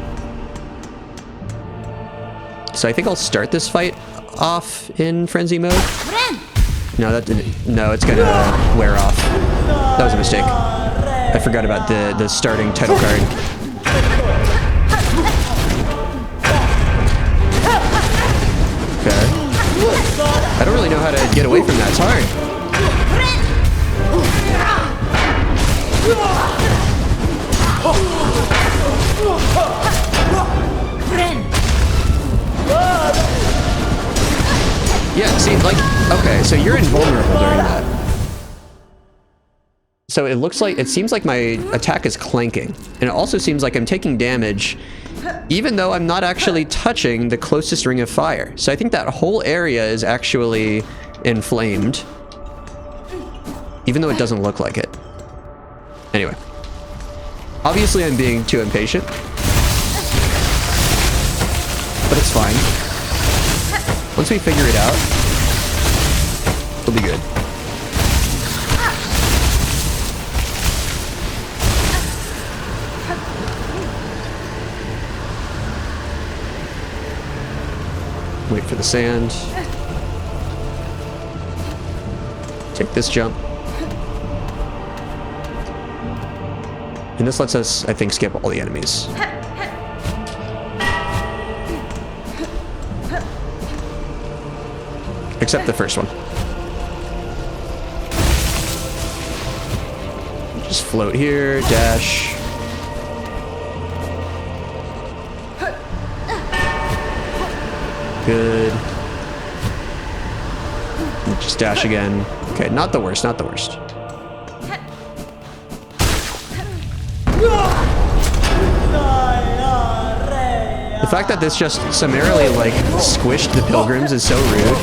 So I think I'll start this fight off in frenzy mode. No, that didn't. No, it's gonna wear off. That was a mistake. I forgot about the starting title card. Okay. I don't really know how to get away from that. It's hard. Yeah, see, like, okay, so you're invulnerable during that. So it looks like, it seems like my attack is clanking. And it also seems like I'm taking damage, even though I'm not actually touching the closest ring of fire. So I think that whole area is actually inflamed, even though it doesn't look like it. Anyway. Obviously I'm being too impatient, but it's fine. Once we figure it out, we'll be good. Wait for the sand. Take this jump. And this lets us, I think, skip all the enemies. Except the first one. Just float here, dash. Good. And just dash again. Okay, not the worst, not the worst. The fact that this just summarily, like, squished the pilgrims is so rude.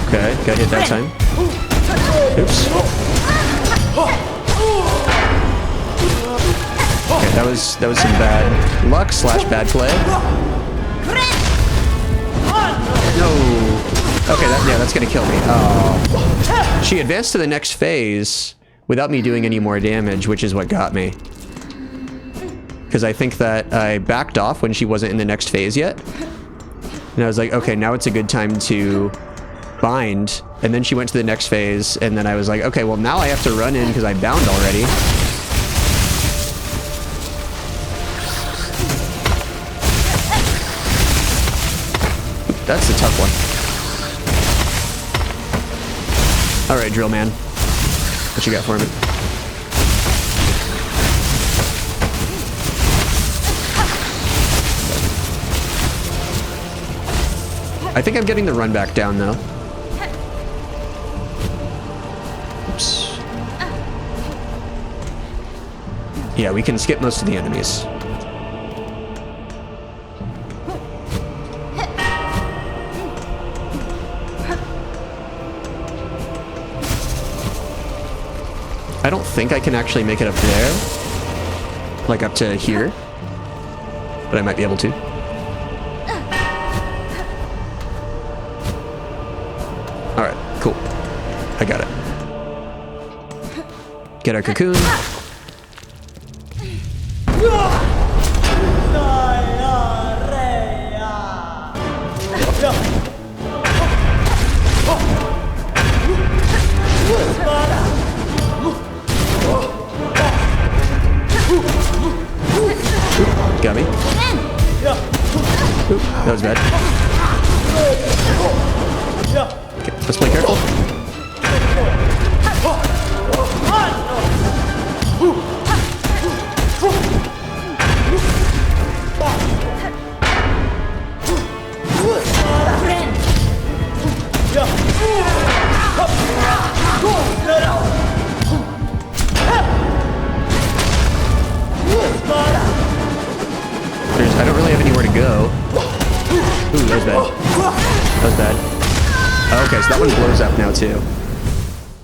Okay, got hit that time. Oops. Okay, that was some bad luck / bad play. No. Okay, that's gonna kill me. Oh. She advanced to the next phase without me doing any more damage, which is what got me. because I think that I backed off when she wasn't in the next phase yet. And I was like, okay, now it's a good time to bind. And then she went to the next phase, and then I was like, okay, well now I have to run in because I bound already. That's the tough one. All right, drill man. What you got for me? I think I'm getting the run back down though. Oops. Yeah, we can skip most of the enemies. I don't think I can actually make it up there. Like up to here. But I might be able to. Alright, cool. I got it. Get our cocoon. Got me. Oop, that was bad. Okay, let's play careful. I don't really have anywhere to go. Ooh, that was bad. That was bad. Okay, so that one blows up now too.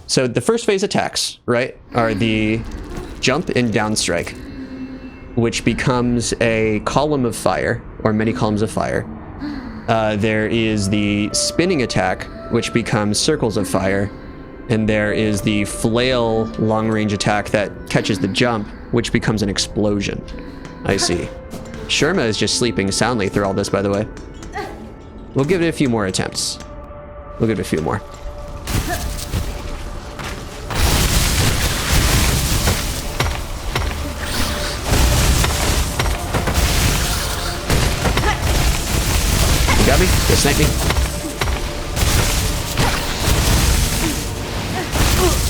So the first phase attacks, right, are the jump and down strike, which becomes a column of fire, or many columns of fire. There is the spinning attack, which becomes circles of fire. And there is the flail long-range attack that catches the jump, which becomes an explosion. I see. Sherma is just sleeping soundly through all this, by the way. We'll give it a few more attempts. We'll give it a few more. You got me? You sniped me?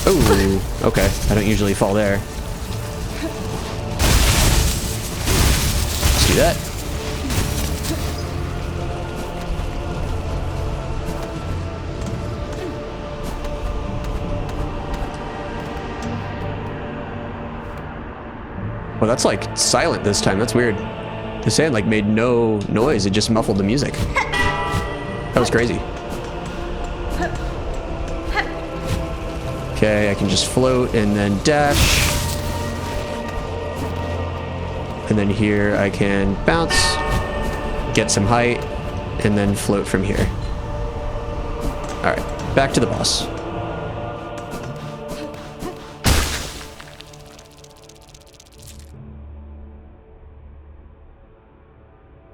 Oh, okay. I don't usually fall there. Let's do that. Well, that's like silent this time. That's weird. The sand like made no noise. It just muffled the music. That was crazy. Okay, I can just float and then dash. And then here I can bounce, get some height, and then float from here. All right, back to the boss.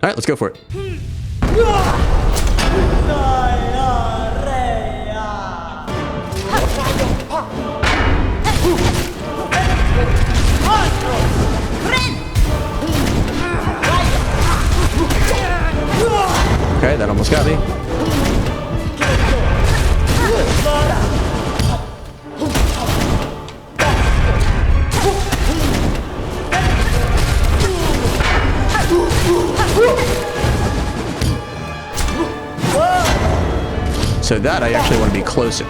All right, let's go for it. Okay, that almost got me. So that I actually want to be closer.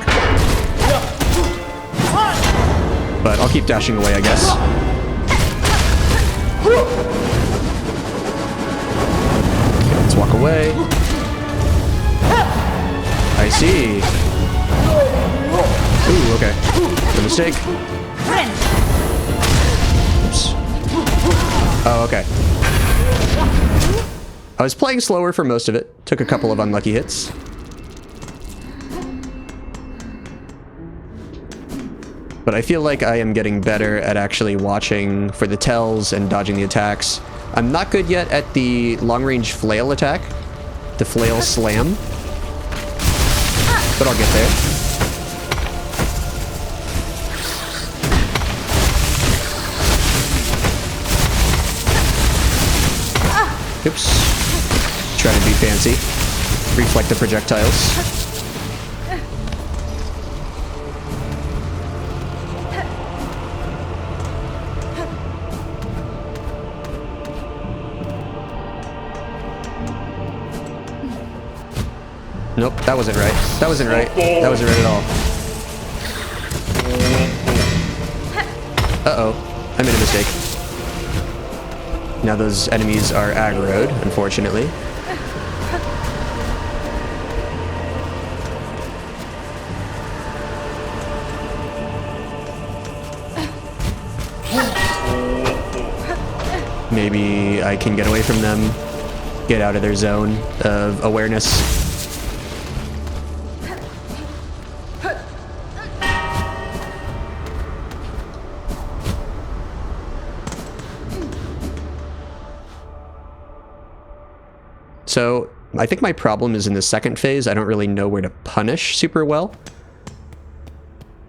But I'll keep dashing away, I guess. Okay, let's walk away. I see. Ooh, okay. No mistake. Oops. Oh, okay. I was playing slower for most of it. Took a couple of unlucky hits. But I feel like I am getting better at actually watching for the tells and dodging the attacks. I'm not good yet at the long-range flail attack. The flail slam. But I'll get there. Oops. Try to be fancy. Reflect the projectiles. Nope, that wasn't right. That wasn't right. That wasn't right at all. Uh-oh. I made a mistake. Now those enemies are aggroed, unfortunately. Maybe I can get away from them, get out of their zone of awareness. So, I think my problem is in the second phase, I don't really know where to punish super well.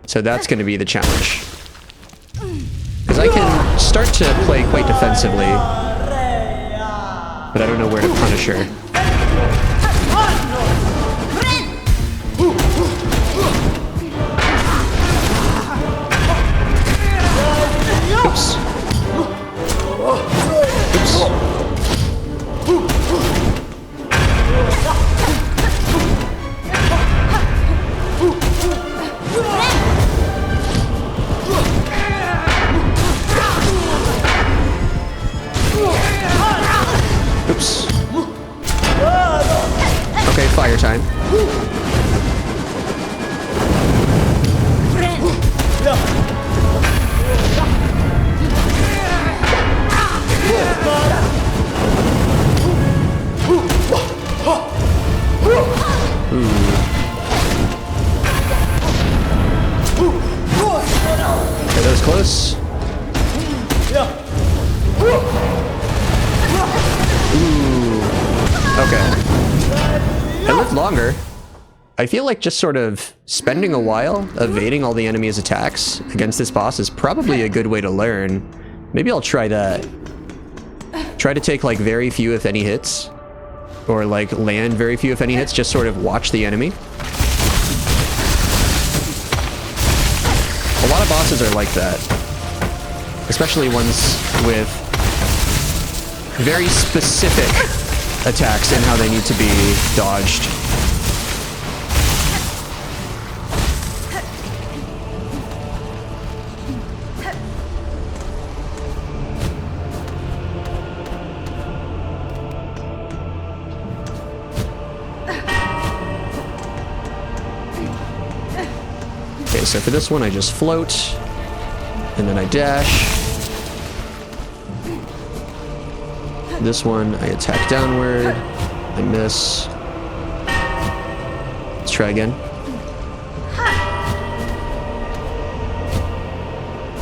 So that's going to be the challenge. Because I can start to play quite defensively, but I don't know where to punish her. Oops. Oops. Okay, fire time. Okay, that was close. Okay. I lived longer. I feel like just sort of spending a while evading all the enemy's attacks against this boss is probably a good way to learn. Maybe I'll try that. Try to take like very few if any hits. Or like land very few if any hits, just sort of watch the enemy. A lot of bosses are like that. Especially ones with very specific attacks and how they need to be dodged. Okay, so for this one I just float, and then I dash. This one, I attack downward. I miss. Let's try again.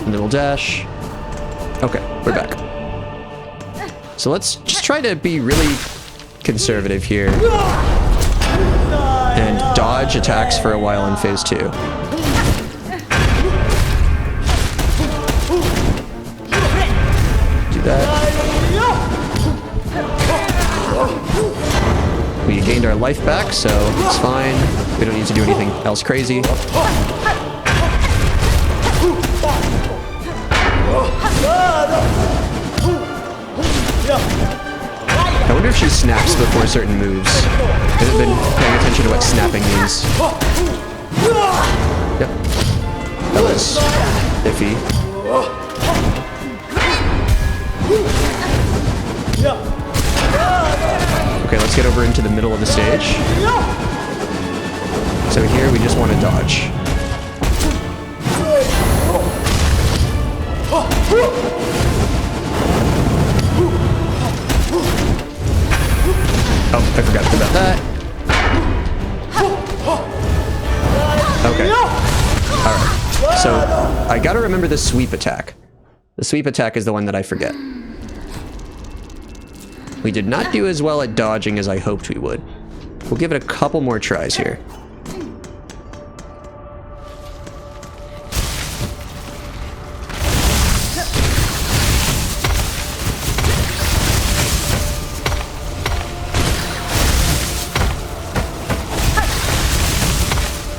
And then we'll dash. Okay, we're back. So let's just try to be really conservative here. And dodge attacks for a while in phase 2. Do that. We gained our life back, so it's fine. We don't need to do anything else crazy. I wonder if she snaps before certain moves. I haven't been paying attention to what snapping means. Yep. That was iffy. Okay, let's get over into the middle of the stage. So here we just want to dodge. Oh, I forgot about that. Okay. Alright. So, I gotta remember the sweep attack. The sweep attack is the one that I forget. We did not do as well at dodging as I hoped we would. We'll give it a couple more tries here.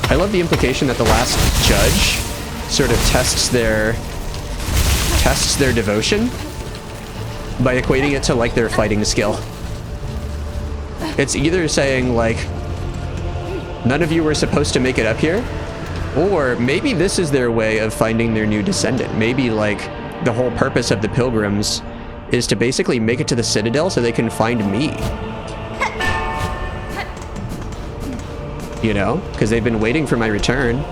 I love the implication that the last judge sort of tests their devotion by equating it to like their fighting skill. It's either saying like none of you were supposed to make it up here, or maybe this is their way of finding their new descendant. Maybe like the whole purpose of the pilgrims is to basically make it to the Citadel so they can find me. You know, because they've been waiting for my return.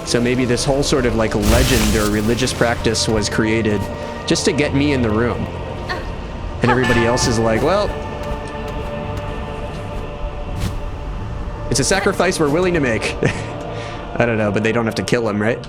So maybe this whole sort of like legend or religious practice was created just to get me in the room. And everybody else is like, well, it's a sacrifice we're willing to make. I don't know, but they don't have to kill him, right?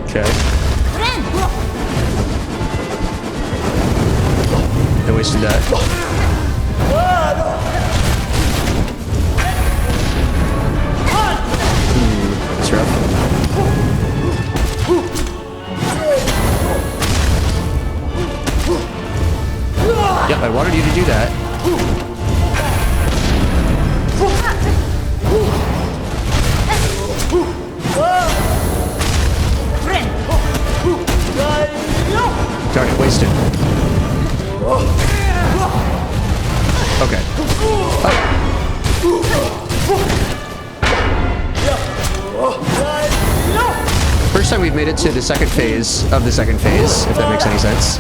Okay. I wasted that. That's rough. Yep, I wanted you to do that. Darn it, wasted. Okay. Oh. First time we've made it to the second phase of the second phase, if that makes any sense.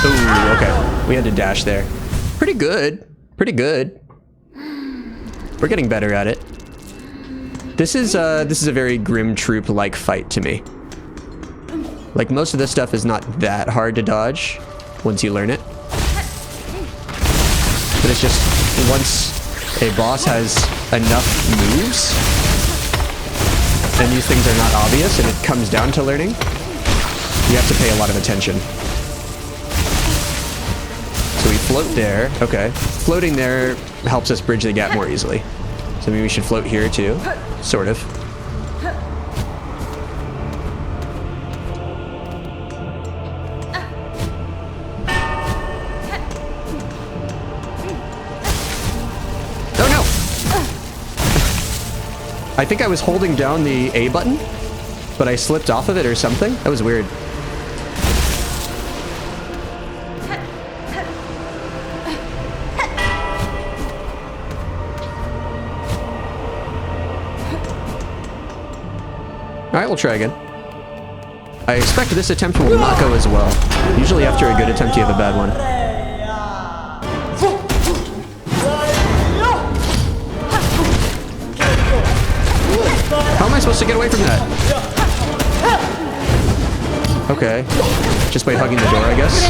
Ooh, okay. We had to dash there. Pretty good. Pretty good. We're getting better at it. This is a very Grim Troop-like fight to me. Like, most of this stuff is not that hard to dodge once you learn it. But it's just, once a boss has enough moves, and these things are not obvious, and it comes down to learning, you have to pay a lot of attention. So we float there. Okay. Floating there helps us bridge the gap more easily. So maybe we should float here too. Sort of. Oh no! I think I was holding down the A button, but I slipped off of it or something. That was weird. Alright, we'll try again. I expect this attempt will not go as well. Usually after a good attempt you have a bad one. How am I supposed to get away from that? Okay. Just by hugging the door, I guess.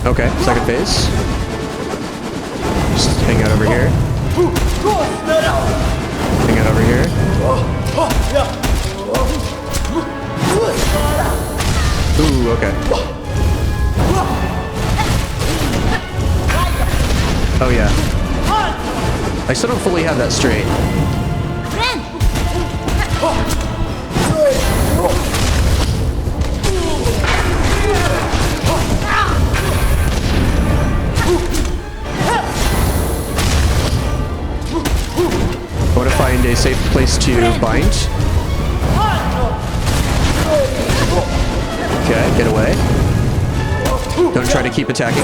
Okay, second phase. Just hang out over here. Hang out over here. Ooh, okay. Oh yeah. I still don't fully have that straight. safe place to bind. Okay, get away. Don't try to keep attacking.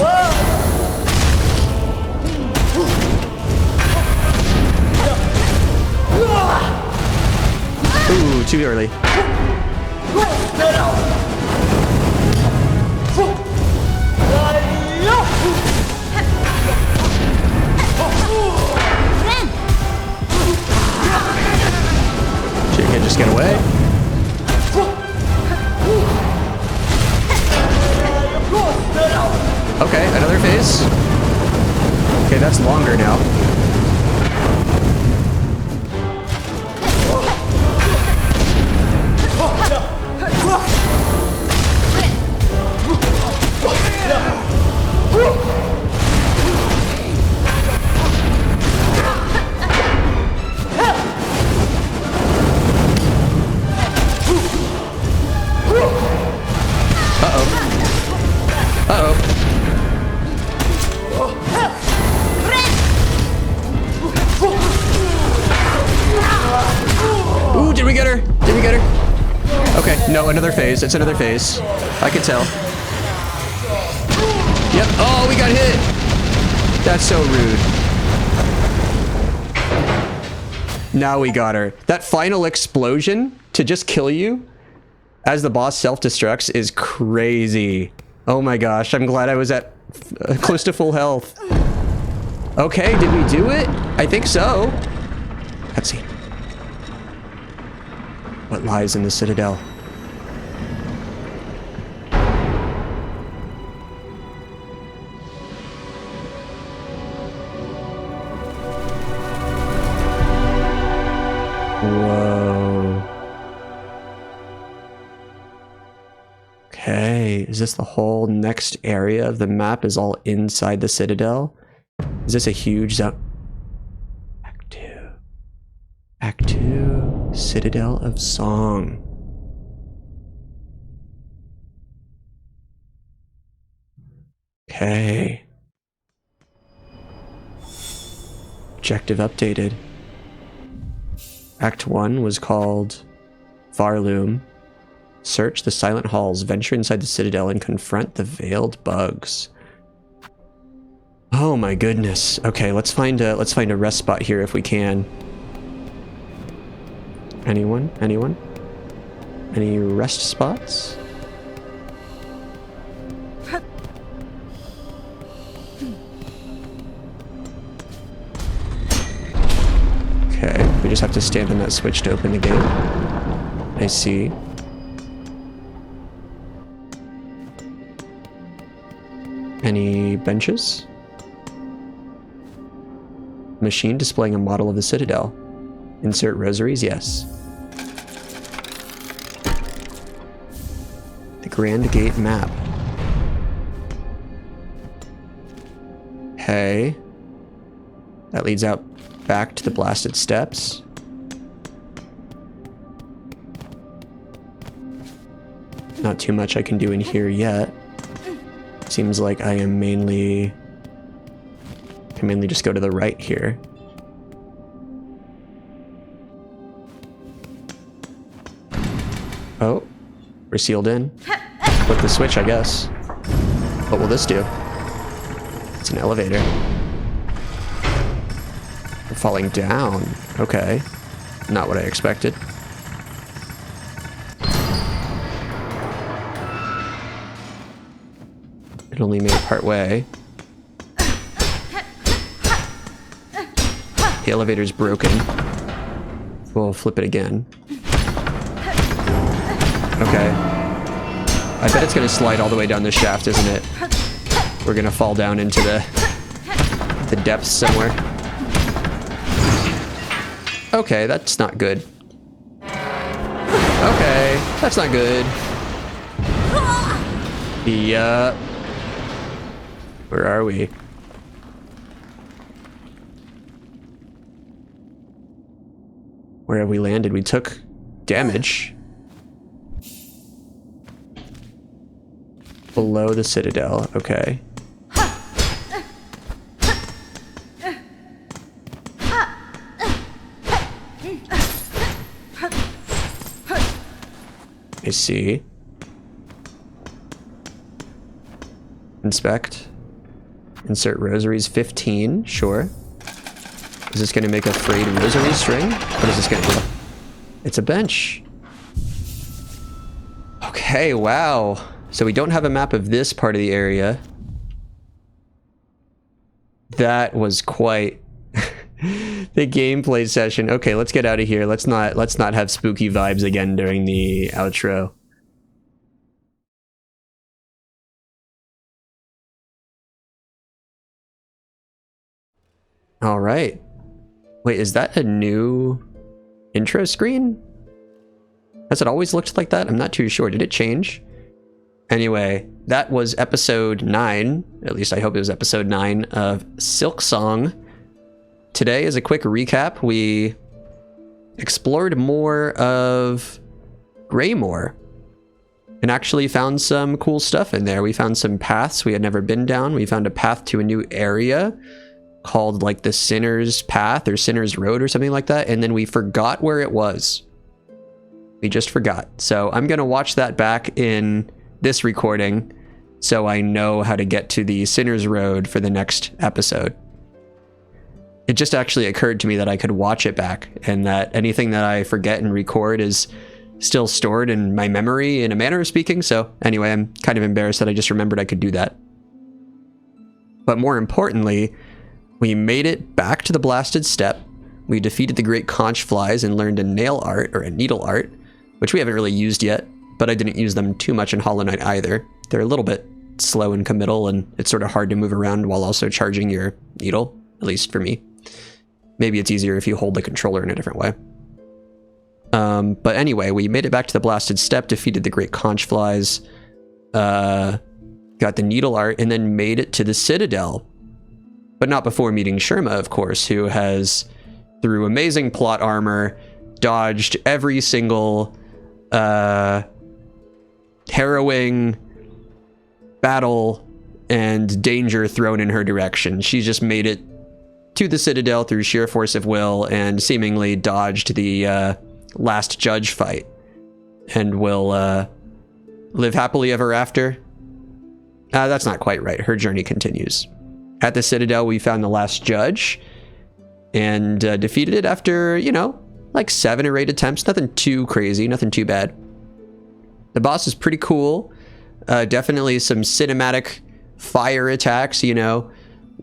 Ooh, too early. So you can just get away. Okay, another phase. Okay, that's longer now. Ooh, did we get her? Did we get her? Okay, no, another phase. It's another phase. I can tell. Yep. Oh, we got hit. That's so rude. Now we got her. That final explosion to just kill you as the boss self-destructs is crazy. Oh my gosh, I'm glad I was at close to full health. Okay, did we do it? I think so. Cutscene. What lies in the Citadel? Whoa. Okay, is this the whole next area of the map is all inside the Citadel? Is this a huge zone? Act 2. Act 2, Citadel of Song. Okay. Objective updated. Act 1 was called Varloom. Search the silent halls, venture inside the Citadel, and confront the veiled bugs. Oh my goodness. Okay, let's find a rest spot here if we can. Anyone? Anyone? Any rest spots? Okay, we just have to stand on that switch to open the gate. I see. Any benches? Machine displaying a model of the Citadel. Insert rosaries, yes. The Grand Gate map. Okay. That leads out back to the blasted steps. Not too much I can do in here yet. Seems like I can mainly just go to the right here. Oh, we're sealed in. Flip the switch, I guess. What will this do? It's an elevator. We're falling down. Okay. Not what I expected. It only made it part way. The elevator's broken. We'll flip it again. Okay. I bet it's gonna slide all the way down the shaft, isn't it? We're gonna fall down into the depths somewhere. Okay, that's not good. Okay, that's not good. Yeah. Where are we? Where have we landed? We took damage. Below the Citadel, okay. I see. Inspect. Insert rosaries 15, sure. Is this gonna make a frayed rosary string? What is this gonna do? It's a bench. Okay, wow. So we don't have a map of this part of the area. That was quite the gameplay session. Okay, let's get out of here. Let's not have spooky vibes again during the outro. All right. Wait, is that a new intro screen? Has it always looked like that? I'm not too sure. Did it change? Anyway, that was episode 9. At least I hope it was episode 9 of Silksong. Today, as a quick recap, we explored more of Greymoor and actually found some cool stuff in there. We found some paths we had never been down. We found a path to a new area called like the Sinner's Path or Sinner's Road or something like that. And then we forgot where it was. We just forgot. So I'm going to watch that back in this recording so I know how to get to the Sinner's Road for the next episode. It just actually occurred to me that I could watch it back and that anything that I forget and record is still stored in my memory in a manner of speaking. So anyway, I'm kind of embarrassed that I just remembered I could do that. But more importantly, we made it back to the blasted steppe. We defeated the great conch flies and learned a nail art or a needle art, which we haven't really used yet, but I didn't use them too much in Hollow Knight either. They're a little bit slow and committal, and it's sort of hard to move around while also charging your needle, at least for me. Maybe it's easier if you hold the controller in a different way. But anyway, we made it back to the blasted steppe, defeated the great conch flies, got the needle art, and then made it to the citadel. But not before meeting Sherma, of course, who has, through amazing plot armor, dodged every single harrowing battle and danger thrown in her direction. She's just made it to the citadel through sheer force of will and seemingly dodged the last judge fight and will live happily ever after. That's not quite right. Her journey continues. At the citadel, we found the last judge and defeated it after, you know, like 7 or 8 attempts. Nothing too crazy, nothing too bad. The boss is pretty cool. Definitely some cinematic fire attacks, you know,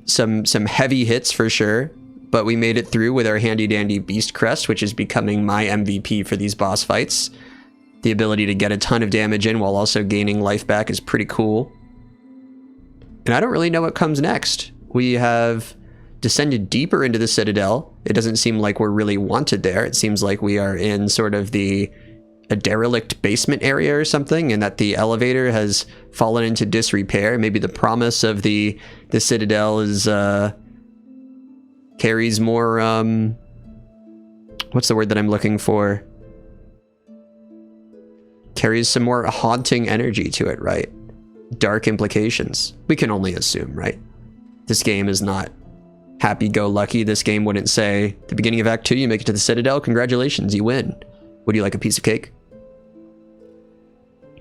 some heavy hits for sure. But we made it through with our handy dandy beast crest, which is becoming my MVP for these boss fights. The ability to get a ton of damage in while also gaining life back is pretty cool. And I don't really know what comes next. We have descended deeper into the citadel. It doesn't seem like we're really wanted there. It seems like we are in sort of a derelict basement area or something, and that the elevator has fallen into disrepair. Maybe the promise of the citadel is carries more what's the word that I'm looking for? Carries some more haunting energy to it, right? Dark implications. We can only assume, right? This game is not happy-go-lucky. This game wouldn't say, at the beginning of Act 2, you make it to the Citadel, congratulations, you win. Would you like a piece of cake?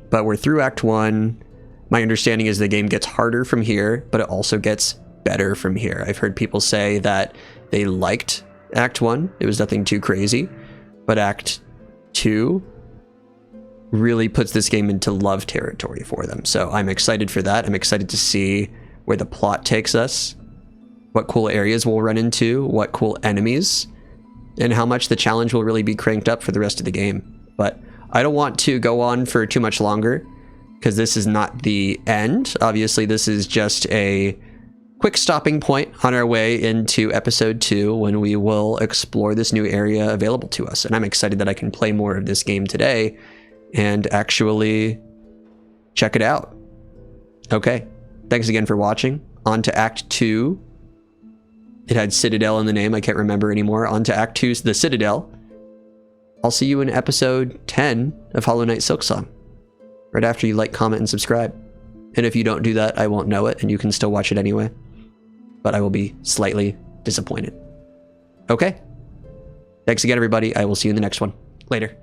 But we're through Act 1. My understanding is the game gets harder from here, but it also gets better from here. I've heard people say that they liked Act 1. It was nothing too crazy. But Act 2 really puts this game into love territory for them. So I'm excited for that. I'm excited to see where the plot takes us, what cool areas we'll run into, what cool enemies, and how much the challenge will really be cranked up for the rest of the game. But I don't want to go on for too much longer, because this is not the end. Obviously, this is just a quick stopping point on our way into episode 2, when we will explore this new area available to us. And I'm excited that I can play more of this game today and actually check it out. Okay, thanks again for watching. On to Act 2. It had Citadel in the name, I can't remember anymore. On to Act 2's The Citadel. I'll see you in episode 10 of Hollow Knight Silksong, right after you like, comment, and subscribe. And if you don't do that, I won't know it, and you can still watch it anyway. But I will be slightly disappointed. Okay. Thanks again, everybody. I will see you in the next one. Later.